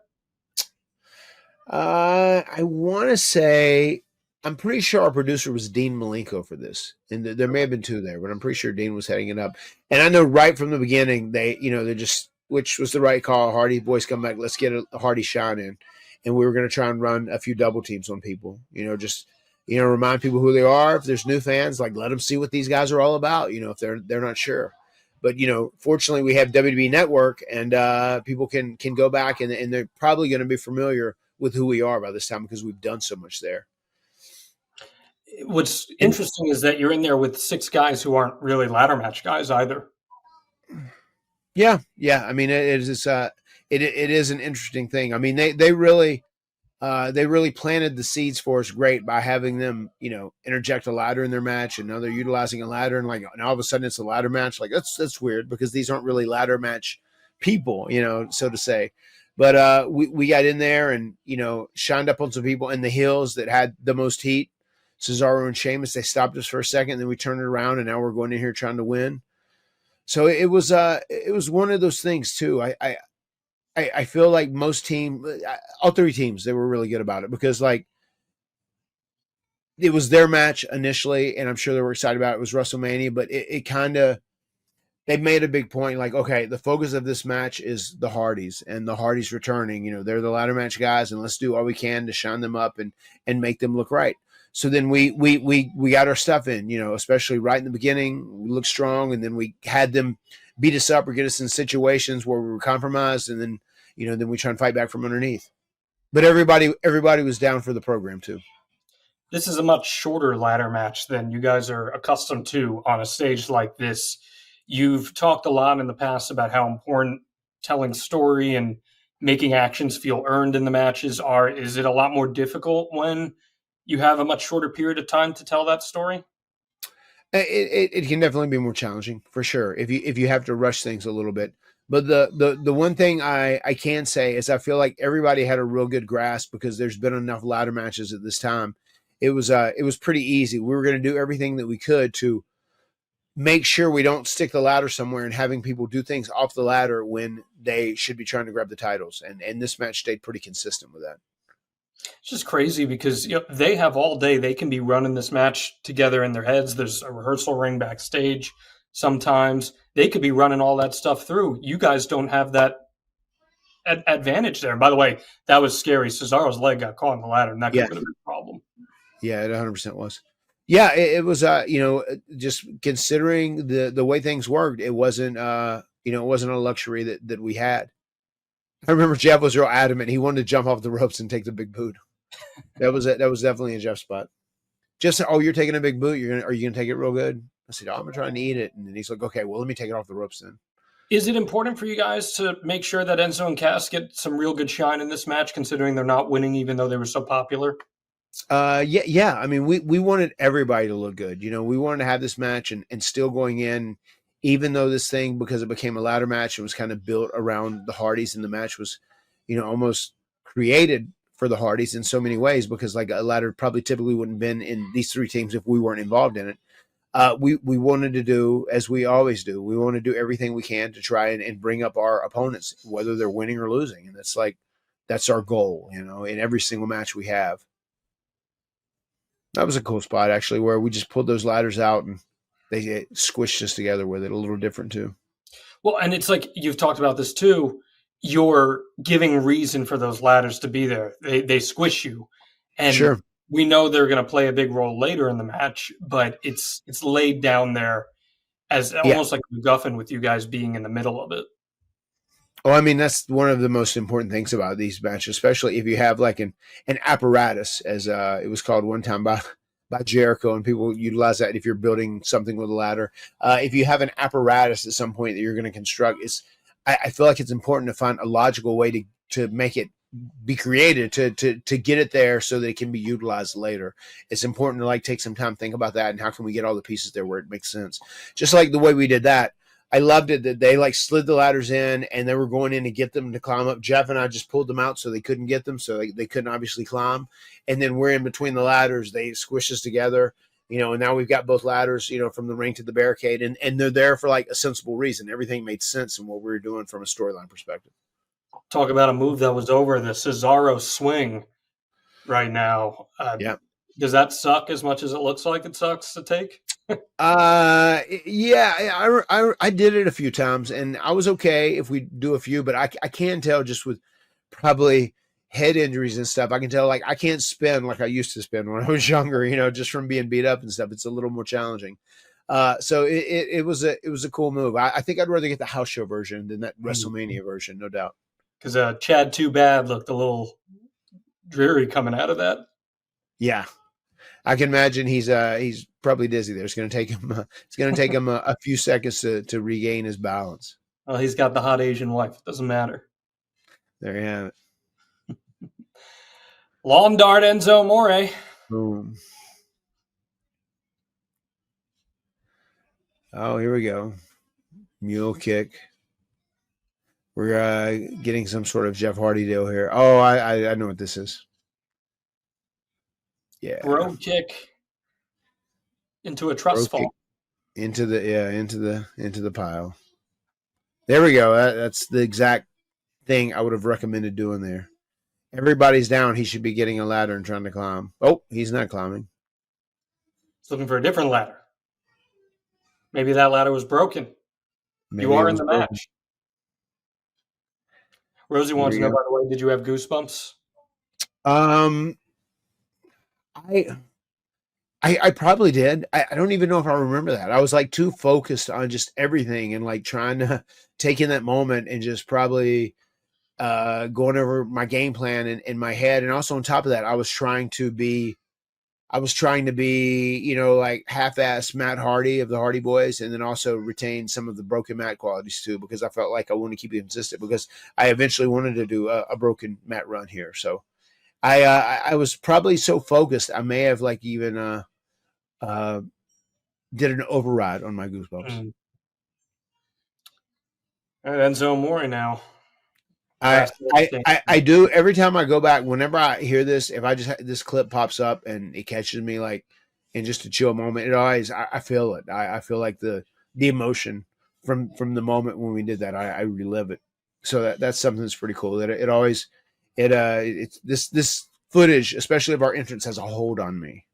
I want to say I'm pretty sure our producer was Dean Malenko for this, and there may have been two there, but I'm pretty sure Dean was heading it up. And I know right from the beginning they just, which was the right call. Hardy Boyz come back. Let's get a Hardy shine in, and we were going to try and run a few double teams on people. Just remind people who they are. If there's new fans, like let them see what these guys are all about. If they're not sure. But fortunately, we have WWE Network, and people can go back, and they're probably going to be familiar with who we are by this time because we've done so much there. What's interesting is that you're in there with 6 guys who aren't really ladder match guys either. Yeah. I mean, it is an interesting thing. I mean, they really planted the seeds for us great by having them, interject a ladder in their match, and now they're utilizing a ladder, and all of a sudden it's a ladder match. Like that's weird because these aren't really ladder match people, so to say. But we got in there and shined up on some people in the heels that had the most heat. Cesaro and Sheamus, they stopped us for a second, and then we turned it around, and now we're going in here trying to win. So it was one of those things too. I feel like all 3 teams, they were really good about it because it was their match initially, and I'm sure they were excited about it. It was WrestleMania, but it kind of, they made a big point like, okay, the focus of this match is the Hardys, and the Hardys returning. They're the ladder match guys, and let's do all we can to shine them up and make them look right. So then we got our stuff in, especially right in the beginning. We looked strong, and then we had them beat us up or get us in situations where we were compromised, and then then we try and fight back from underneath. But everybody was down for the program too. This is a much shorter ladder match than you guys are accustomed to on a stage like this. You've talked a lot in the past about how important telling story and making actions feel earned in the matches are. Is it a lot more difficult when you have a much shorter period of time to tell that story? It can definitely be more challenging for sure if you have to rush things a little bit. But the one thing I can say is I feel like everybody had a real good grasp because there's been enough ladder matches at this time. It was pretty easy. We were going to do everything that we could to make sure we don't stick the ladder somewhere and having people do things off the ladder when they should be trying to grab the titles. And this match stayed pretty consistent with that. It's just crazy because they have all day. They can be running this match together in their heads. There's a rehearsal ring backstage. Sometimes they could be running all that stuff through. You guys don't have that advantage there. And by the way, that was scary. Cesaro's leg got caught in the ladder, and that could have been a big problem. Yeah, it 100% was. Yeah, it was. Just considering the way things worked, it wasn't. It wasn't a luxury that we had. I remember Jeff was real adamant. He wanted to jump off the ropes and take the big boot. That was definitely a Jeff spot. Just, you're taking a big boot. Are you gonna take it real good? I said, I'm gonna try and eat it. And then he's like, okay, well, let me take it off the ropes then. Is it important for you guys to make sure that Enzo and Cass get some real good shine in this match, considering they're not winning, even though they were so popular? Yeah. I mean, we wanted everybody to look good. We wanted to have this match and still going in, even though this thing, because it became a ladder match, it was kind of built around the Hardys, and the match was, almost created for the Hardys in so many ways, because like a ladder probably typically wouldn't have been in these 3 teams if we weren't involved in it. We wanted to do, as we always do, we want to do everything we can to try and bring up our opponents, whether they're winning or losing. And that's our goal, in every single match we have. That was a cool spot, actually, where we just pulled those ladders out and they squished us together with it. A little different, too. Well, and it's like you've talked about this, too. You're giving reason for those ladders to be there. They squish you. And sure. We know they're going to play a big role later in the match, but it's laid down there as almost like a MacGuffin with you guys being in the middle of it. Oh, I mean, that's one of the most important things about these matches, especially if you have like an apparatus, as it was called one time by by Jericho, and people utilize that if you're building something with a ladder. If you have an apparatus at some point that you're going to construct, I feel like it's important to find a logical way to make it be created to get it there so that it can be utilized later. It's important to like take some time to think about that and how can we get all the pieces there where it makes sense. Just like the way we did that. I loved it that they like slid the ladders in and they were going in to get them to climb up. Jeff and I just pulled them out so they couldn't get them, so they couldn't obviously climb. And then we're in between the ladders. They squish us together, and now we've got both ladders, from the ring to the barricade. And they're there for like a sensible reason. Everything made sense in what we were doing from a storyline perspective. Talk about a move that was over, the Cesaro swing right now. Yeah. Does that suck as much as it looks like it sucks to take? Yeah, I did it a few times and I was okay if we do a few, but I can tell just with probably head injuries and stuff, I can tell like I can't spin like I used to spin when I was younger, just from being beat up and stuff. It's a little more challenging. So it was a cool move. I think I'd rather get the house show version than that WrestleMania version, no doubt. Because Chad Too Bad looked a little dreary coming out of that. Yeah. I can imagine he's probably dizzy there. It's going to take him a few seconds to regain his balance. Well, he's got the hot Asian wife. It doesn't matter. There you have it. Lawn dart Enzo Amore. Boom. Oh, here we go. Mule kick. We're getting some sort of Jeff Hardy deal here. Oh, I know what this is. Yeah. Bro kick into a trust fall. Into the pile. There we go. That's the exact thing I would have recommended doing there. Everybody's down. He should be getting a ladder and trying to climb. Oh, he's not climbing. He's looking for a different ladder. Maybe that ladder was broken. You are in the match. Rosie wants to know, by the way, did you have goosebumps? I probably did. I don't even know if I remember that. I was like too focused on just everything and like trying to take in that moment and just probably going over my game plan in my head. And also on top of that, I was trying to be, like half-ass Matt Hardy of the Hardy Boys, and then also retain some of the broken Matt qualities too, because I felt like I wanted to keep it consistent because I eventually wanted to do a broken Matt run here. So I was probably so focused, I may have like even did an override on my goosebumps. All right, Enzo Amore now. I do every time I go back. Whenever I hear this, if I just this clip pops up and it catches me like in just a chill moment, it always I feel it. I feel like the emotion from the moment when we did that. I relive it. So that's something that's pretty cool. That it's this footage, especially of our entrance, has a hold on me.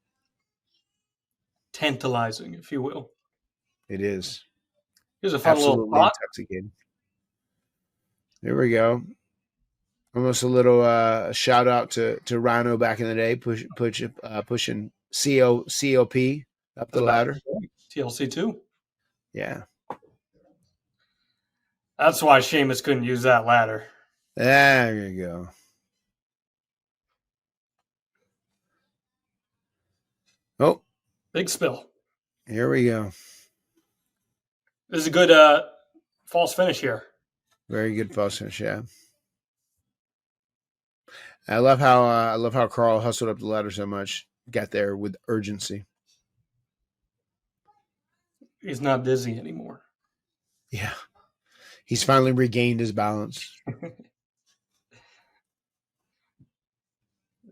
Tantalizing, if you will. It is. Here's a fun little spot. Intoxicating. There we go. Almost a little shout out to Rhino back in the day, pushing COP up the ladder. TLC 2. Yeah. That's why Sheamus couldn't use that ladder. There you go. Oh. Big spill. Here we go. This is a good false finish here. Very good false finish, yeah. I love how Carl hustled up the ladder so much. Got there with urgency. He's not dizzy anymore. Yeah. He's finally regained his balance.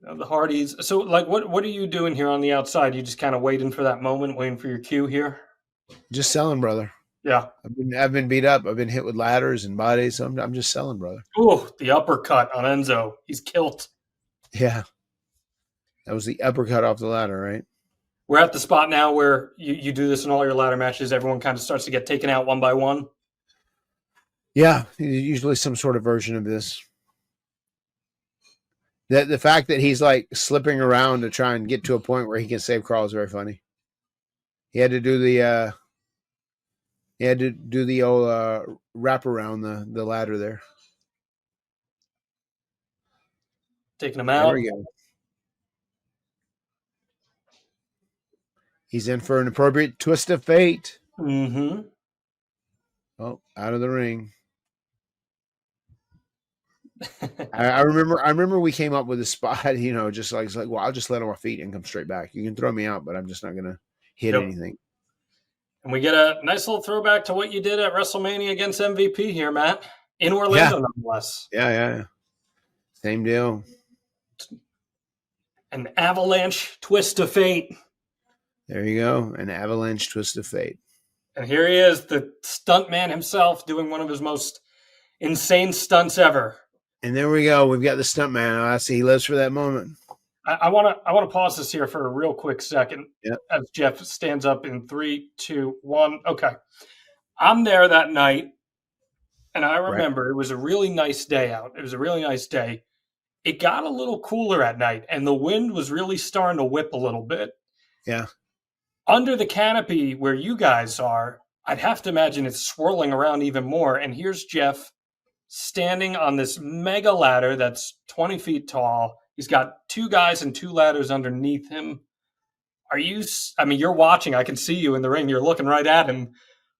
The Hardys. So, like, what are you doing here on the outside? You just kind of waiting for that moment, waiting for your cue here? Just selling, brother. Yeah. I've been beat up. I've been hit with ladders and bodies. So I'm just selling, brother. Oh, the uppercut on Enzo. He's killed. Yeah. That was the uppercut off the ladder, right? We're at the spot now where you do this in all your ladder matches. Everyone kind of starts to get taken out one by one. Yeah, usually some sort of version of this. The fact that he's like slipping around to try and get to a point where he can save Carl is very funny. He had to do the old wrap around the ladder there. Taking him out. There we go. He's in for an appropriate twist of fate. Mm-hmm. Oh, out of the ring. I remember we came up with a spot, just like it's like, well, I'll just let on my feet and come straight back. You can throw me out, but I'm just not gonna hit anything. And we get a nice little throwback to what you did at WrestleMania against MVP here, Matt, in Orlando, nonetheless. Yeah. Same deal. An avalanche twist of fate. There you go, an avalanche twist of fate. And here he is, the stuntman himself, doing one of his most insane stunts ever. And there we go. We've got the stuntman. I see he lives for that moment. I want to pause this here for a real quick second. Yep. As Jeff stands up in 3, 2, 1. Okay. I'm there that night, and I remember It was a really nice day out. It was a really nice day. It got a little cooler at night, and the wind was really starting to whip a little bit. Yeah. Under the canopy where you guys are, I'd have to imagine it's swirling around even more. And here's Jeff standing on this mega ladder that's 20 feet tall. He's got 2 guys and 2 ladders underneath him. You're watching. I can see you in the ring. You're looking right at him.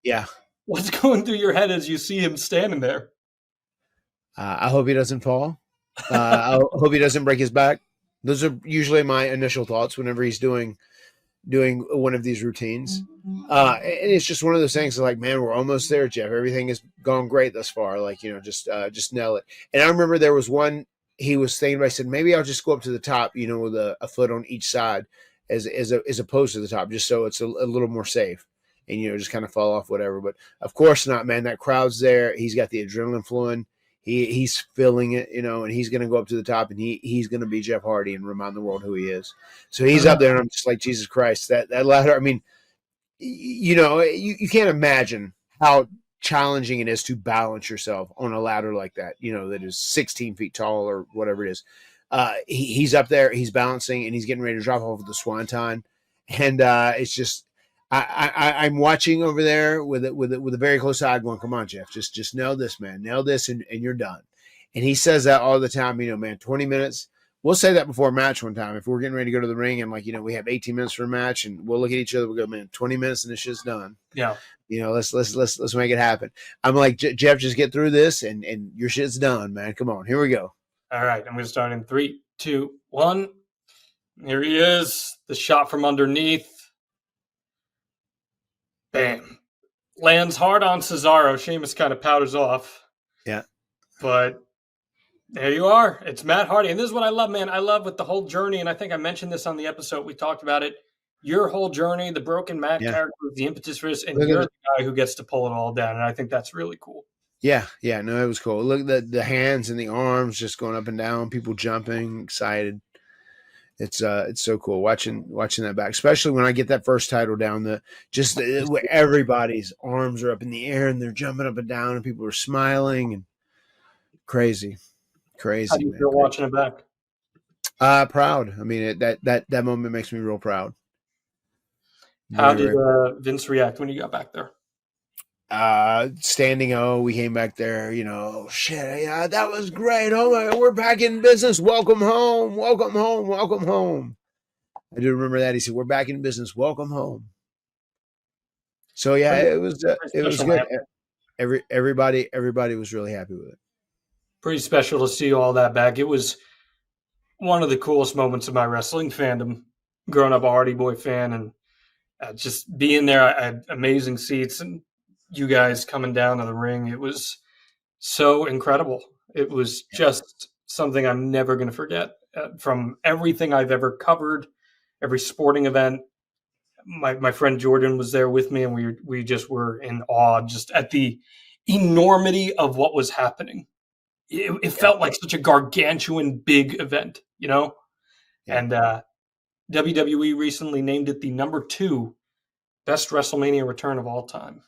Yeah. What's going through your head as you see him standing there? I hope he doesn't fall. I hope he doesn't break his back. Those are usually my initial thoughts whenever he's doing one of these routines. And it's just one of those things like, man, we're almost there, Jeff. Everything has gone great thus far. Like, just nail it. And I remember there was one he was thinking about. I said, maybe I'll just go up to the top, with a foot on each side as opposed to the top, just so it's a little more safe and, just kind of fall off whatever. But of course not, man. That crowd's there. He's got the adrenaline flowing. He's feeling it, and he's going to go up to the top, and he's going to be Jeff Hardy and remind the world who he is. So he's up there, and I'm just like, Jesus Christ, that ladder. I mean, you can't imagine how challenging it is to balance yourself on a ladder like that, that is 16 feet tall or whatever it is. He's up there, he's balancing, and he's getting ready to drop off with the swanton, and it's just. I'm watching over there with a very close eye going, come on, Jeff, just nail this, man. Nail this and you're done. And he says that all the time, man, 20 minutes. We'll say that before a match one time. If we're getting ready to go to the ring and we have 18 minutes for a match and we'll look at each other, we'll go, man, 20 minutes and this shit's done. Yeah. Let's make it happen. I'm like, Jeff, just get through this and your shit's done, man. Come on, here we go. All right. I'm going to start in 3, 2, 1. Here he is. The shot from underneath. Bam. Lands hard on Cesaro. Sheamus kind of powders off. Yeah. But there you are. It's Matt Hardy. And this is what I love, man. I love with the whole journey, and I think I mentioned this on the episode. We talked about it. Your whole journey, the broken Matt character, the impetus for this, and you're the guy who gets to pull it all down. And I think that's really cool. Yeah. No, it was cool. Look at the hands and the arms just going up and down, people jumping, excited. It's so cool watching that back, especially when I get that first title down. Where everybody's arms are up in the air and they're jumping up and down, and people are smiling and crazy. How do you feel watching it back? Proud. I mean, that moment makes me real proud. How did Vince react when you got back there? Standing O, we came back there, shit, yeah, that was great. Oh my God, we're back in business. Welcome home. Welcome home. Welcome home. I do remember that. He said, we're back in business. Welcome home. So yeah, it was good. Everybody was really happy with it. Pretty special to see all that back. It was one of the coolest moments of my wrestling fandom, growing up a Hardy Boy fan, and just being there. I had amazing seats, and you guys coming down to the ring. It was so incredible. It was just something I'm never going to forget. From everything I've ever covered, every sporting event, my friend Jordan was there with me, and we just were in awe just at the enormity of what was happening. It felt like such a gargantuan big event, Yeah. And WWE recently named it the number 2 best WrestleMania return of all time.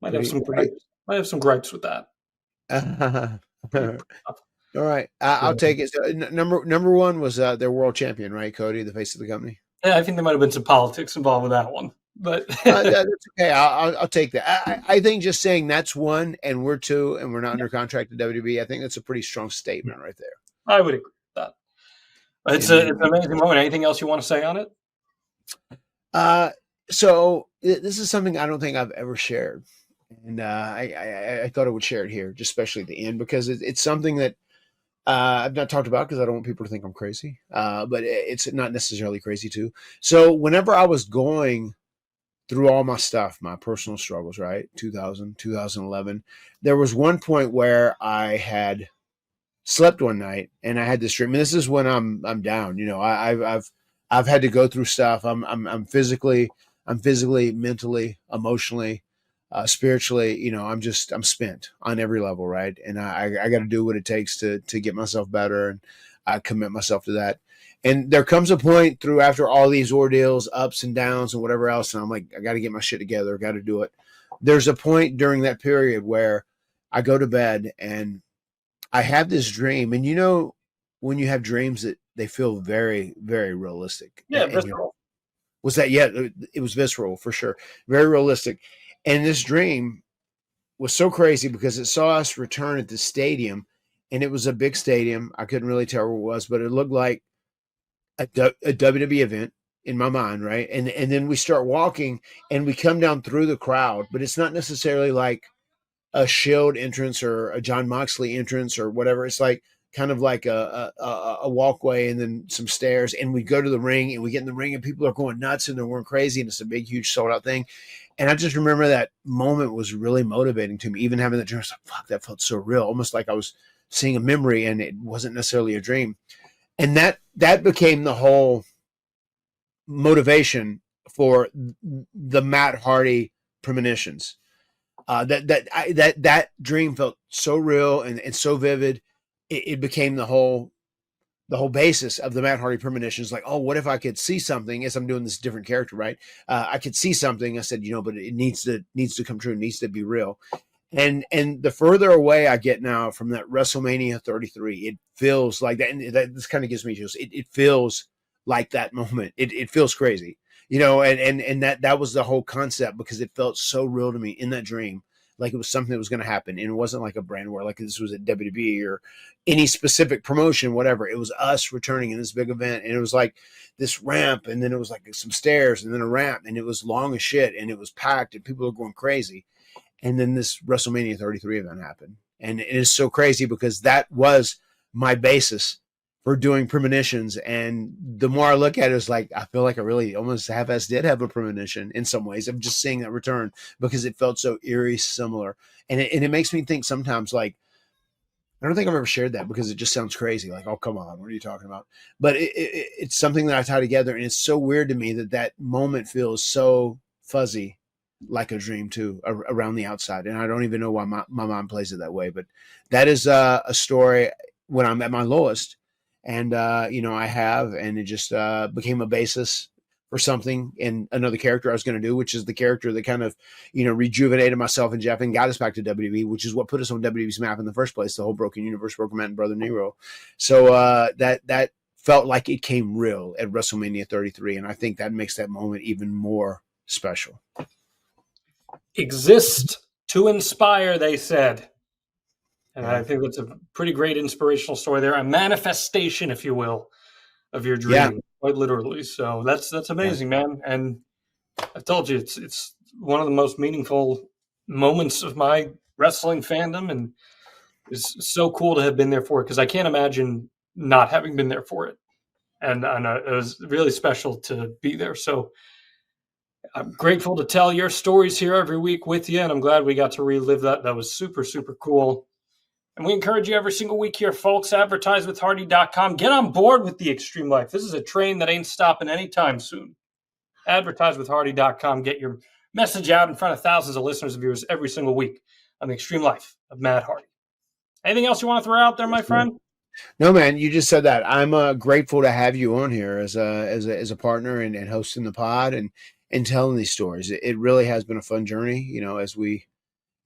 Might have some gripes with that. All right, I'll take it. So, number 1 was their world champion, right, Cody, the face of the company. Yeah, I think there might have been some politics involved with that one, but that's okay. I'll take that. I think just saying that's 1 and we're 2 and we're not under contract to WWE, I think that's a pretty strong statement right there. I would agree with that. It's an amazing moment. Anything else you want to say on it? So this is something I don't think I've ever shared, and I thought I would share it here, just especially at the end, because it's something that I've not talked about because I don't want people to think I'm crazy. But it's not necessarily crazy too. So whenever I was going through all my stuff, my personal struggles, right, 2000, 2011, there was one point where I had slept one night and I had this dream. And this is when I'm down. You know, I've had to go through stuff. I'm physically, mentally, emotionally, spiritually. You know, I'm spent on every level, right? And I got to do what it takes to get myself better, and I commit myself to that. And there comes a point through after all these ordeals, ups and downs, and whatever else, and I'm like, I got to get my shit together. Got to do it. There's a point during that period where I go to bed and I have this dream, and you know, when you have dreams that they feel very, very realistic, Yeah, and you know, visceral. was that it was visceral for sure, very realistic. And this dream was so crazy because it saw us return at the stadium, and it was a big stadium. I couldn't really tell where it was, but it looked like a WWE event in my mind, right? And then we start walking, and we come down through the crowd, but it's not necessarily like a Shield entrance or a John Moxley entrance or whatever. It's like kind of like a walkway and then some stairs. And we go to the ring and we get in the ring and people are going nuts and they're going crazy and it's a big, huge sold out thing. And I just remember that moment was really motivating to me. Even having that dream, I was like, fuck, that felt so real. Almost like I was seeing a memory and it wasn't necessarily a dream. And that became the whole motivation for the Matt Hardy premonitions. That dream felt so real and so vivid. It became the whole basis of the Matt Hardy premonitions. Like, oh, what if I could see something as I'm doing this different character, right? I could see something. I said, you know, but it needs to come true. It needs to be real. And the further away I get now from that WrestleMania 33, it feels like that. And this kind of gives me chills. It feels like that moment. It feels crazy, you know. And that was the whole concept because it felt so real to me in that dream, like it was something that was going to happen. And it wasn't like a brand war, like this was at WWE or any specific promotion, whatever. It was us returning in this big event, and it was like this ramp, and then it was like some stairs, and then a ramp, and it was long as shit, and it was packed, and people were going crazy. And then this WrestleMania 33 event happened. And it is so crazy because that was my basis for doing premonitions. And the more I look at it, it's like, I feel like I really almost half-ass did have a premonition in some ways of just seeing that return because it felt so eerie similar. And it makes me think sometimes, like, I don't think I've ever shared that because it just sounds crazy. Like, oh, come on, what are you talking about? But it's something that I tie together. And it's so weird to me that that moment feels so fuzzy, like a dream too, around the outside. And I don't even know why my mind plays it that way. But that is a story when I'm at my lowest. And, you know, I have, and it just became a basis for something in another character I was going to do, which is the character that kind of, you know, rejuvenated myself and Jeff and got us back to WWE, which is what put us on WWE's map in the first place, the whole Broken Universe, Broken Man, and Brother Nero. So that felt like it came real at WrestleMania 33. And I think that makes that moment even more special. Exist to inspire, they said. And Yeah. I think that's a pretty great inspirational story there, a manifestation, if you will, of your Yeah. dream, quite literally. So that's Yeah. amazing, man. And I've told you, it's one of the most meaningful moments of my wrestling fandom, and it's so cool to have been there for it because I can't imagine not having been there for it. And it was really special to be there. So I'm grateful to tell your stories here every week with you, and I'm glad we got to relive that. That was super, super cool. And we encourage you every single week here, folks. AdvertiseWithHardy.com. Get on board with the extreme life. This is a train that ain't stopping anytime soon. AdvertiseWithHardy.com. Get your message out in front of thousands of listeners and viewers every single week on the extreme life of Matt Hardy. Anything else you want to throw out there, my friend? No, man, you just said that. I'm grateful to have you on here as a partner and hosting the pod and telling these stories. It really has been a fun journey, you know, as we,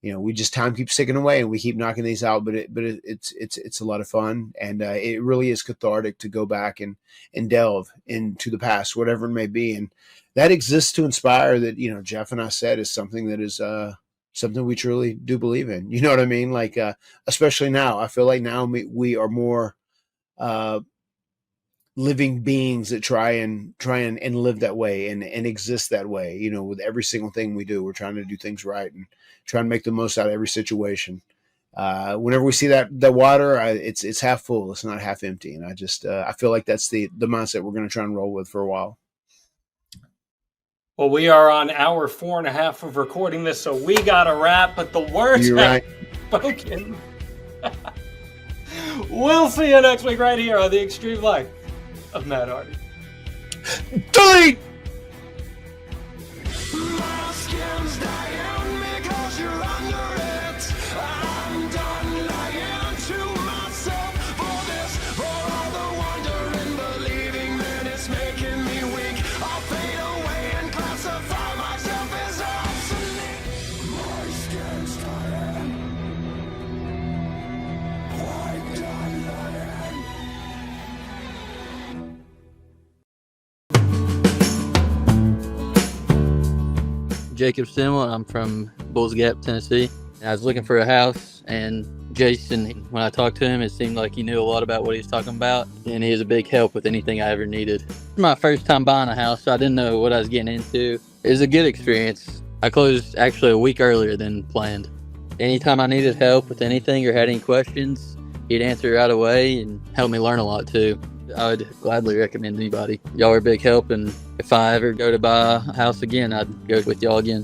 you know, we just time keeps ticking away and we keep knocking these out, but it's a lot of fun. And it really is cathartic to go back and delve into the past, whatever it may be. And that exists to inspire that, you know, Jeff and I said is something that is, something we truly do believe in. You know what I mean? Like, especially now, I feel like now we are more, uh, living beings that try and live that way and exist that way. You know, with every single thing we do, we're trying to do things right and trying to make the most out of every situation. Whenever we see that water, it's half full, it's not half empty. And I feel like that's the mindset we're going to try and roll with for a while. Well, we are on hour 4.5 of recording this, so we got to wrap, but the words have spoken. We'll see you next week right here on The Extreme Life of Matt Hardy. Delete! My skin's dying because you're under it. I'm done lying to myself for this, for all the wonder and believing that it's making me weak. I'll fade away and classify myself as obsolete. My skin's dying. I'm done lying. Jacob Stimmel, I'm from Bulls Gap, Tennessee. I was looking for a house, and Jason, when I talked to him, it seemed like he knew a lot about what he was talking about, and he was a big help with anything I ever needed. It was my first time buying a house, so I didn't know what I was getting into. It was a good experience. I closed actually a week earlier than planned. Anytime I needed help with anything or had any questions, he'd answer right away and help me learn a lot too. I would gladly recommend anybody. Y'all are a big help, and if I ever go to buy a house again, I'd go with y'all again.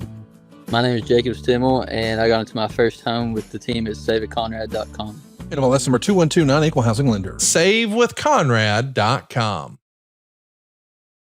My name is Jacob Stimmel, and I got into my first home with the team at saveatconrad.com. NMLS number 2129, Equal Housing Lender. SaveWithConrad.com.